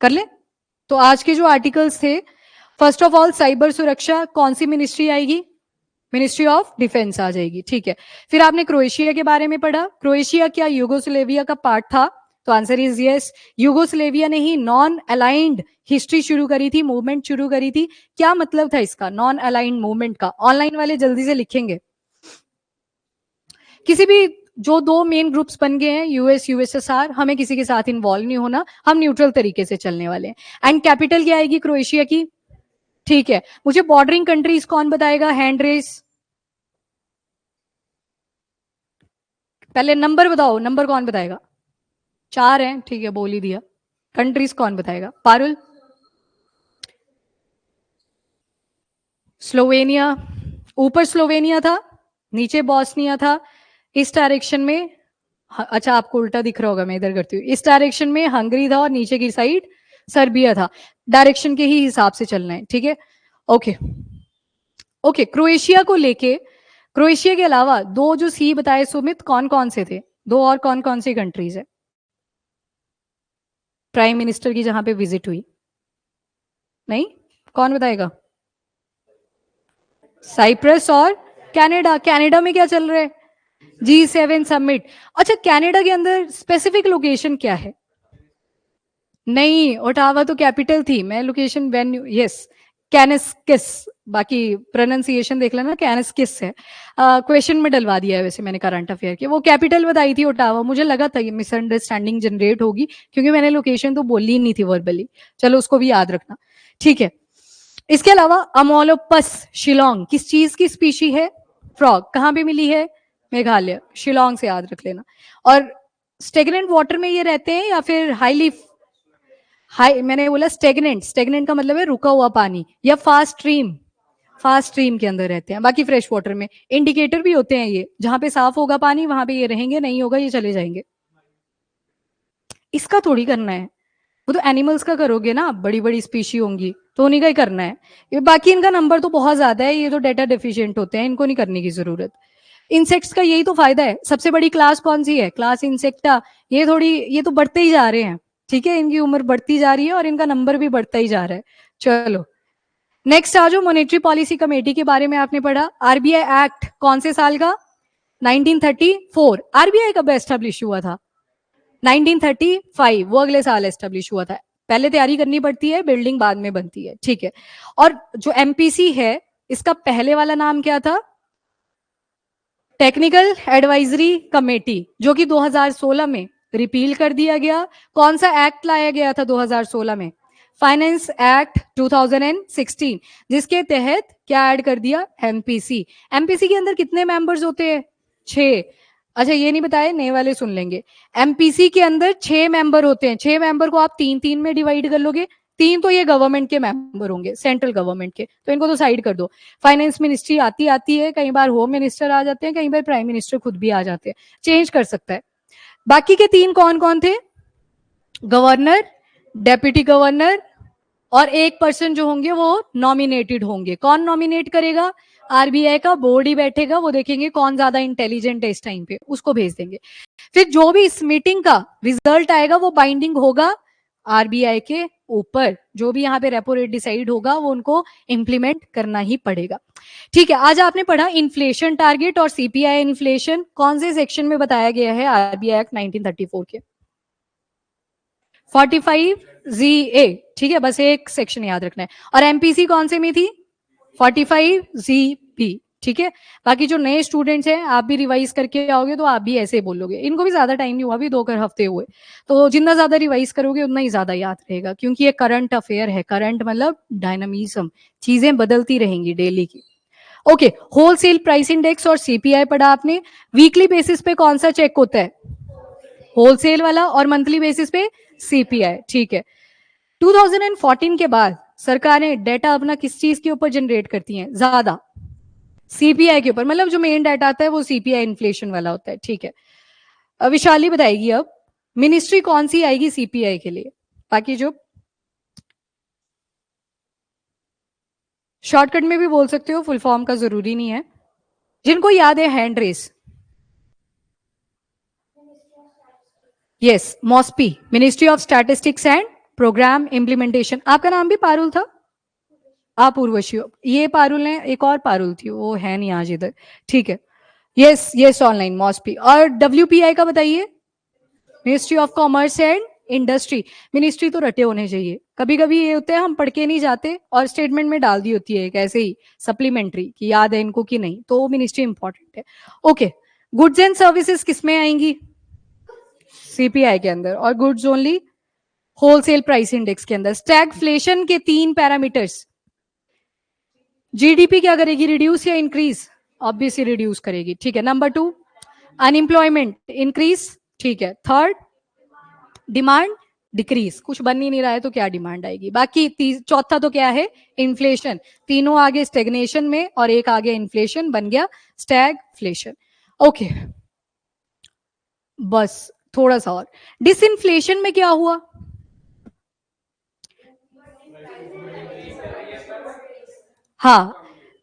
कर ले। तो आज के जो आर्टिकल्स थे, फर्स्ट ऑफ ऑल साइबर सुरक्षा कौन सी मिनिस्ट्री आएगी, मिनिस्ट्री ऑफ डिफेंस आ जाएगी, ठीक है। फिर आपने क्रोएशिया के बारे में पढ़ा, क्रोएशिया क्या यूगोस्लेविया का पार्ट था, तो आंसर इज यस। यूगोस्लेविया ने ही नॉन अलाइंड हिस्ट्री शुरू करी थी, मूवमेंट शुरू करी थी। क्या मतलब था इसका नॉन अलाइंड मूवमेंट का, ऑनलाइन वाले जल्दी से लिखेंगे। किसी भी जो दो मेन ग्रुप्स बन गए हैं, यूएस यूएसएसआर, हमें किसी के साथ इन्वॉल्व नहीं होना, हम न्यूट्रल तरीके से चलने वाले हैं। एंड कैपिटल क्या आएगी क्रोएशिया की, ठीक है। मुझे बॉर्डरिंग कंट्रीज कौन बताएगा, हैंड रेस, पहले नंबर बताओ, नंबर कौन बताएगा, 4 हैं, ठीक है, बोल ही दिया। कंट्रीज कौन बताएगा, पारुल। स्लोवेनिया, ऊपर स्लोवेनिया था, नीचे बॉस्निया था, इस डायरेक्शन में, अच्छा आपको उल्टा दिख रहा होगा, मैं इधर करती हूँ, इस डायरेक्शन में हंगरी था और नीचे की साइड सर्बिया था। डायरेक्शन के ही हिसाब से चलना है, ठीक है। ओके ओके, क्रोएशिया को लेके, क्रोएशिया के अलावा दो जो सी बताए सुमित, कौन कौन से थे, दो और कौन कौन सी कंट्रीज है प्राइम मिनिस्टर की जहां पे विजिट हुई, नहीं, कौन बताएगा, साइप्रस और कनाडा। कनाडा में क्या चल रहा है, G7 समिट। अच्छा, कनाडा के अंदर स्पेसिफिक लोकेशन क्या है, नहीं, ओटावा तो कैपिटल थी, मैं लोकेशन वेन्यू, यस कैनस्किस, बाकी प्रोनाउंसिएशन देख लेना, कैनस्किस है। क्वेश्चन में डलवा दिया है वैसे मैंने करंट अफेयर के, वो कैपिटल बताई थी ओटावा, मुझे लगा था ये मिसअंडरस्टैंडिंग जनरेट होगी, क्योंकि मैंने लोकेशन तो बोली ही नहीं थी वर्बली, चलो उसको भी याद रखना, ठीक है। इसके अलावा अमोलोपस शिलोंग किस चीज की स्पीशी है, फ्रॉग, कहां पे मिली है, मेघालय, शिलोंग से याद रख लेना। और स्टेगनेंट वाटर में ये रहते हैं या फिर हाईली, हाई मैंने बोला स्टेगनेंट, स्टेगनेंट का मतलब है रुका हुआ पानी, या फास्ट स्ट्रीम, फास्ट स्ट्रीम के अंदर रहते हैं। बाकी फ्रेश वाटर में इंडिकेटर भी होते हैं, ये जहां पे साफ होगा पानी वहां पे ये रहेंगे, नहीं होगा ये चले जाएंगे। इसका थोड़ी करना है, वो तो एनिमल्स का करोगे ना, बड़ी बड़ी स्पीशी होंगी तो उन्हीं का ही करना है। ये बाकी इनका नंबर तो बहुत ज्यादा है, ये तो डेटा डेफिशिएंट होते हैं, इनको नहीं करने की जरूरत। इंसेक्ट्स का यही तो फायदा है। सबसे बड़ी क्लास कौन सी है, क्लास इंसेक्टा। ये थोड़ी, ये तो बढ़ते ही जा रहे हैं, ठीक है, इनकी उम्र बढ़ती जा रही है और इनका नंबर भी बढ़ता ही जा रहा है। चलो नेक्स्ट आ जाओ, मॉनेटरी पॉलिसी कमेटी के बारे में आपने पढ़ा। आरबीआई एक्ट कौन से साल का, 1934। आरबीआई कब एस्टेब्लिश हुआ था, 1935, वो अगले साल एस्टेब्लिश हुआ था। पहले तैयारी करनी पड़ती है, बिल्डिंग बाद में बनती है, ठीक है। और जो एमपीसी है, इसका पहले वाला नाम क्या था, टेक्निकल एडवाइजरी कमेटी, जो कि 2016 में रिपील कर दिया गया। कौन सा एक्ट लाया गया था 2016 में, फाइनेंस एक्ट 2016, जिसके तहत क्या ऐड कर दिया, एमपीसी। एमपीसी के अंदर कितने मेंबर्स होते हैं, 6। अच्छा ये नहीं बताया, नए वाले सुन लेंगे। एमपीसी के अंदर 6 मेंबर होते हैं, 6 मेंबर को आप 3-3 में डिवाइड कर लोगे, 3 तो ये गवर्नमेंट के मेंबर होंगे, सेंट्रल गवर्नमेंट के, तो इनको तो साइड कर दो। फाइनेंस मिनिस्ट्री आती है, कई बार होम मिनिस्टर आ जाते हैं, कई बार प्राइम मिनिस्टर खुद भी आ जाते हैं, चेंज कर सकता है। बाकी के 3 कौन कौन थे, गवर्नर, डेप्यूटी गवर्नर और 1% जो होंगे वो नॉमिनेटेड होंगे। कौन नॉमिनेट करेगा? आरबीआई का बोर्ड ही बैठेगा, वो देखेंगे कौन ज्यादा इंटेलिजेंट है इस टाइम पे, उसको भेज देंगे। फिर जो भी इस मीटिंग का रिजल्ट आएगा वो बाइंडिंग होगा आरबीआई के ऊपर। जो भी यहाँ पे रेपो रेट डिसाइड होगा वो उनको इंप्लीमेंट करना ही पड़ेगा। ठीक है, आज आपने पढ़ा इन्फ्लेशन टारगेट और सीपीआई इन्फ्लेशन कौन से सेक्शन में बताया गया है आरबीआई एक्ट 1934 के? 45ZA। ठीक है, बस एक सेक्शन याद रखना है। और एमपीसी कौन से में थी? 45ZB। ठीक है, बाकी जो नए स्टूडेंट्स हैं आप भी रिवाइज करके आओगे तो आप भी ऐसे बोलोगे। इनको भी ज्यादा टाइम नहीं हुआ, अभी 2 हफ्ते हुए, तो जितना ज्यादा रिवाइज करोगे उतना ही ज्यादा याद रहेगा, क्योंकि ये करंट अफेयर है। करंट मतलब डायनामिज्म, चीजें बदलती रहेंगी डेली की। ओके, होलसेल प्राइस इंडेक्स और सीपीआई पढ़ा आपने। वीकली बेसिस पे कौन सा चेक होता है? होलसेल वाला, और मंथली बेसिस पे सीपीआई। ठीक है, 2014 के बाद सरकारें डेटा अपना किस चीज के ऊपर जनरेट करती हैं ज्यादा? सीपीआई के ऊपर, मतलब जो मेन डाटा आता है वो सीपीआई इन्फ्लेशन वाला होता है। ठीक है, विशाली बताएगी अब मिनिस्ट्री कौन सी आएगी सीपीआई के लिए। बाकी जो शॉर्टकट में भी बोल सकते हो, फुल फॉर्म का जरूरी नहीं है। जिनको याद है hand raise. Yes, MoSPI, ministry of statistics and programme implementation. आपका नाम भी पारुल था? आप उर्वशी हो। ये पारुल है, एक और पारुल थी, वो है नहीं आज इधर। ठीक है, यस यस, ऑनलाइन मॉस्पी। और डब्ल्यूपीआई का बताइए? Ministry of commerce and industry. Ministry तो रटे होने चाहिए, कभी कभी ये होते हैं हम पढ़ के नहीं जाते और स्टेटमेंट में डाल दी होती है एक ऐसे ही सप्लीमेंट्री कि याद है इनको कि नहीं, तो मिनिस्ट्री इंपॉर्टेंट है। ओके, गुड्स एंड सर्विसेज किसमें आएंगी? सीपीआई के अंदर। और goods only wholesale price index के अंदर। स्टैगफ्लेशन के 3 पैरामीटर्स। जीडीपी क्या करेगी, रिड्यूस या इंक्रीज? ऑब्वियसली रिड्यूस करेगी। ठीक है, नंबर 2 अनएम्प्लॉयमेंट इंक्रीज। ठीक है, थर्ड डिमांड डिक्रीज। कुछ बन ही नहीं रहा है तो क्या डिमांड आएगी। बाकी चौथा तो क्या है? इन्फ्लेशन। तीनों आगे स्टेग्नेशन में और एक आगे इन्फ्लेशन, बन गया स्टैगफ्लेशन। ओके, बस थोड़ा सा और। डिसइंफ्लेशन में क्या हुआ? हाँ,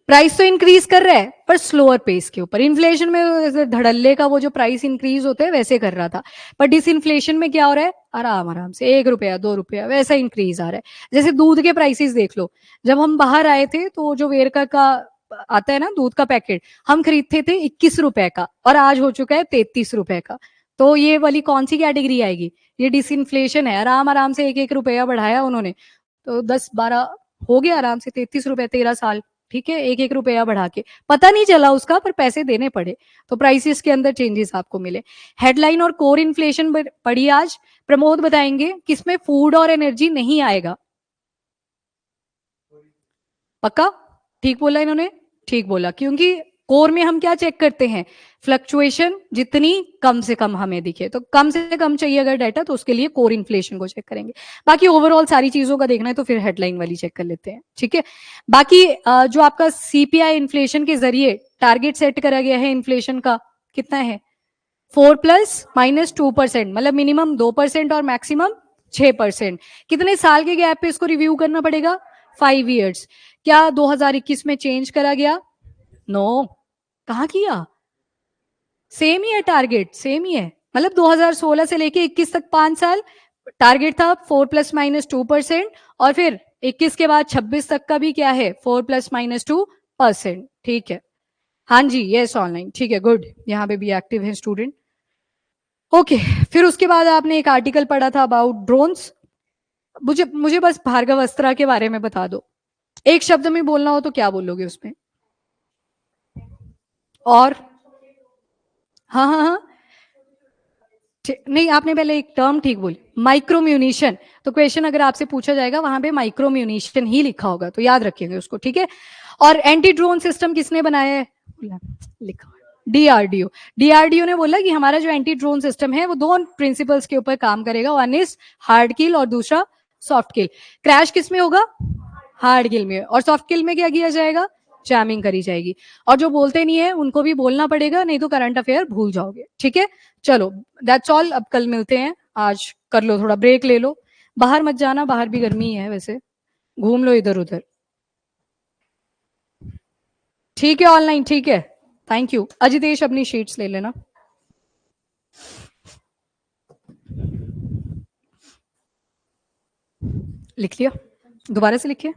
प्राइस तो इंक्रीज कर रहा है पर स्लोअर पेस के ऊपर। इन्फ्लेशन में धड़ल्ले का वो जो प्राइस इंक्रीज होते हैं वैसे कर रहा था, पर डिसइंफ्लेशन में क्या हो रहा है? आराम आराम से 1 रुपया 2 रुपया वैसा इंक्रीज आ रहा है। जैसे दूध के प्राइसेस देख लो, जब हम बाहर आए थे तो जो वेरका का आता है ना दूध का पैकेट, हम खरीदते थे 21 रुपए का और आज हो चुका है 33 रुपए का। तो ये वाली कौन सी कैटेगरी आएगी? ये डिसइंफ्लेशन है। आराम आराम से 1 1 रुपया बढ़ाया उन्होंने, तो 10-12 हो गया आराम से 33 रुपए 13 साल। ठीक है, 1 1 रुपया बढ़ा के, पता नहीं चला उसका पर पैसे देने पड़े, तो प्राइसेस के अंदर चेंजेस आपको मिले। हेडलाइन और कोर इन्फ्लेशन पढ़ी आज, प्रमोद बताएंगे किसमें फूड और एनर्जी नहीं आएगा। पक्का? ठीक बोला इन्होंने? ठीक बोला, क्योंकि कोर में हम क्या चेक करते हैं? फ्लक्चुएशन जितनी कम से कम हमें दिखे, तो कम से कम चाहिए अगर डाटा तो उसके लिए कोर इन्फ्लेशन को चेक करेंगे। बाकी ओवरऑल सारी चीजों का देखना है तो फिर हेडलाइन वाली चेक कर लेते हैं। ठीक है, बाकी जो आपका सीपीआई इन्फ्लेशन के जरिए टारगेट सेट करा गया है इन्फ्लेशन का, कितना है? 4 ± 2%, मतलब मिनिमम 2% और मैक्सिमम 6%। कितने साल के गैप पे इसको रिव्यू करना पड़ेगा? 5 ईयर्स। क्या 2021 में चेंज करा गया? नो, कहा किया? सेम ही है, टारगेट सेम ही है। मतलब 2016 से लेके 21 तक 5 साल टारगेट था 4 ± 2%, और फिर 21 के बाद 26 तक का भी क्या है? 4 ± 2%। ठीक है, हाँ जी, यस ऑनलाइन। ठीक है, गुड, यहाँ पे भी एक्टिव है स्टूडेंट। ओके, फिर उसके बाद आपने एक आर्टिकल पढ़ा था अबाउट ड्रोन्स। मुझे मुझे बस भार्गव अस्त्रा के बारे में बता दो, एक शब्द में बोलना हो तो क्या बोलोगे उसमें? और हाँ हाँ हाँ, नहीं आपने पहले एक टर्म ठीक बोली, माइक्रोम्यूनिशन। तो क्वेश्चन अगर आपसे पूछा जाएगा वहां पे माइक्रोम्यूनिशन ही लिखा होगा, तो याद रखेंगे उसको। ठीक है, और एंटी ड्रोन सिस्टम किसने बनाया है? लिखा डीआरडीओ। डीआरडीओ ने बोला कि हमारा जो एंटी ड्रोन सिस्टम है वो 2 प्रिंसिपल्स के ऊपर काम करेगा, वन इज हार्ड किल और दूसरा सॉफ्ट किल। क्रैश किस में होगा? हार्ड किल में। और सॉफ्ट किल में क्या किया जाएगा? जैमिंग करी जाएगी। और जो बोलते नहीं है उनको भी बोलना पड़ेगा, नहीं तो करंट अफेयर भूल जाओगे। ठीक है, चलो दैट्स ऑल, अब कल मिलते हैं। आज कर लो, थोड़ा ब्रेक ले लो, बाहर मत जाना, बाहर भी गर्मी है वैसे। घूम लो इधर उधर। ठीक है ऑनलाइन, ठीक है, थैंक यू। अजितेश अपनी शीट्स ले लेना। लिख लिया? दोबारा से लिखिए।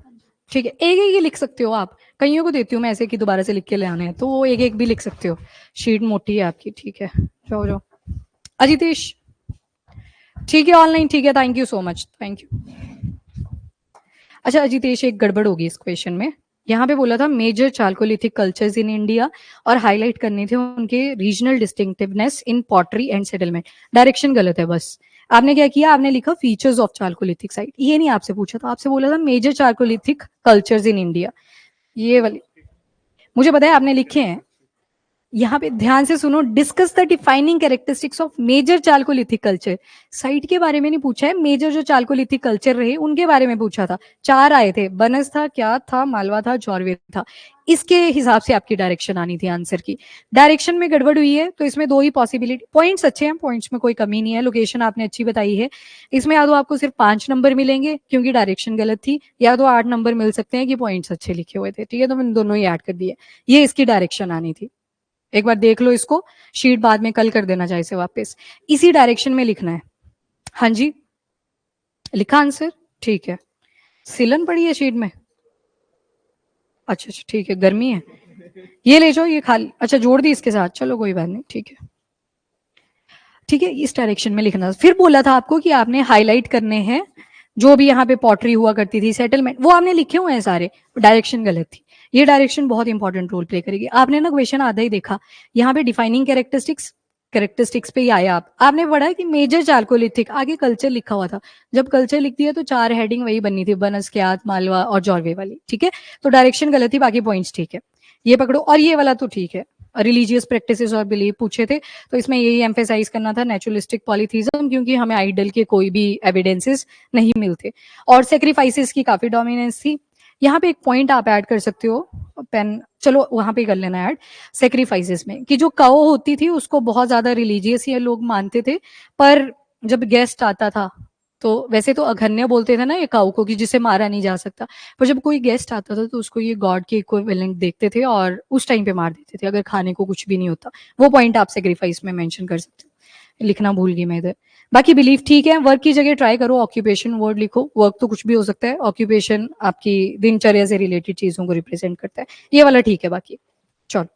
ठीक है, एक एक ही लिख सकते हो आप, कईयों को देती हूँ मैं ऐसे कि दोबारा से लिख के ले आने हैं, तो वो एक एक भी लिख सकते हो, शीट मोटी है आपकी। ठीक है, जाओ जाओ अजितेश। ठीक है ऑनलाइन, ठीक है, thank you so much, thank you. अच्छा अजितेश, एक गड़बड़ होगी इस क्वेश्चन में। यहाँ पे बोला था major chalcolithic cultures in India, और हाईलाइट करने थे उनके regional distinctiveness in pottery and settlement. Direction गलत है बस। आपने क्या किया, आपने लिखा फीचर्स ऑफ चाल्कोलिथिक साइट, ये नहीं आपसे पूछा था, आपसे बोला था major chalcolithic cultures in India, ये वाली। मुझे पता है आपने लिखे हैं। यहाँ पे ध्यान से सुनो, discuss the defining characteristics of major chalcolithic culture. Site के बारे में नहीं पूछा है, मेजर जो चाल्कोलिथिक कल्चर रहे उनके बारे में पूछा था। 4 आए थे, बनस था, क्या था, मालवा था, जॉर्वे था। इसके हिसाब से आपकी डायरेक्शन आनी थी आंसर की। डायरेक्शन में गड़बड़ हुई है तो इसमें 2 ही पॉसिबिलिटी। पॉइंट्स अच्छे हैं, पॉइंट्स में कोई कमी नहीं है, लोकेशन आपने अच्छी बताई है। इसमें या तो आपको सिर्फ 5 नंबर मिलेंगे क्योंकि डायरेक्शन गलत थी, या तो 8 नंबर मिल सकते हैं कि पॉइंट्स अच्छे लिखे हुए थे। ठीक है, तो मैंने दोनों ही ऐड कर दिए। ये इसकी डायरेक्शन आनी थी। एक बार देख लो इसको, शीट बाद में कल कर देना चाहे से वापस, इसी डायरेक्शन में लिखना है। हाँ जी, लिखा आंसर? ठीक है। सिलन पड़ी है शीट में? अच्छा अच्छा, ठीक है, गर्मी है। ये ले जाओ, ये खाली, अच्छा जोड़ दी इसके साथ, चलो कोई बात नहीं, ठीक है। ठीक है, इस डायरेक्शन में लिखना। फिर बोला था आपको कि आपने हाईलाइट करने हैं जो भी यहाँ पे पॉटरी हुआ करती थी, सेटलमेंट, वो आपने लिखे हुए हैं सारे, डायरेक्शन गलत थी। ये डायरेक्शन बहुत इंपॉर्टेंट रोल प्ले करेगी। आपने ना क्वेश्चन आधा ही देखा, यहाँ पे डिफाइनिंग कैरेक्टरिस्टिक्स पे ही आए आपने पढ़ा कि मेजर चाल्कोलिथिक, आगे कल्चर लिखा हुआ था। जब कल्चर लिख दिया तो 4 हेडिंग वही बननी थी, बनस्क्यात, मालवा और जॉर्वे वाली। ठीक है, तो डायरेक्शन गलत थी, बाकी पॉइंट्स ठीक है। ये पकड़ो, और ये वाला तो ठीक है, रिलीजियस प्रैक्टिसेस और बिलीफ पूछे थे, तो इसमें यही एम्फेसाइज करना था, नेचुरलिस्टिक पॉलीथीज्म, क्योंकि हमें आइडल के कोई भी एविडेंसेस नहीं मिलते। और सेक्रीफाइसेस की काफी डोमिनेंस थी। यहाँ पे एक पॉइंट आप ऐड कर सकते हो, पेन, चलो वहां पे कर लेना ऐड, सेक्रीफाइसेस में, कि जो काओ होती थी उसको बहुत ज्यादा रिलीजियस ये लोग मानते थे, पर जब गेस्ट आता था तो वैसे तो अघन्य बोलते थे ना ये काऊ को, कि जिसे मारा नहीं जा सकता, पर जब कोई गेस्ट आता था तो उसको ये गॉड के इक्विवेलेंट देखते थे और उस टाइम पे मार देते थे अगर खाने को कुछ भी नहीं होता। वो पॉइंट आप सेक्रीफाइस में मेंशन कर सकते हो, लिखना भूल गई मैं इधर। बाकी बिलीफ ठीक है, वर्क की जगह ट्राई करो ऑक्यूपेशन वर्ड लिखो, वर्क तो कुछ भी हो सकता है, ऑक्यूपेशन आपकी दिनचर्या से रिलेटेड चीजों को रिप्रेजेंट करता है, ये वाला ठीक है। बाकी चलो।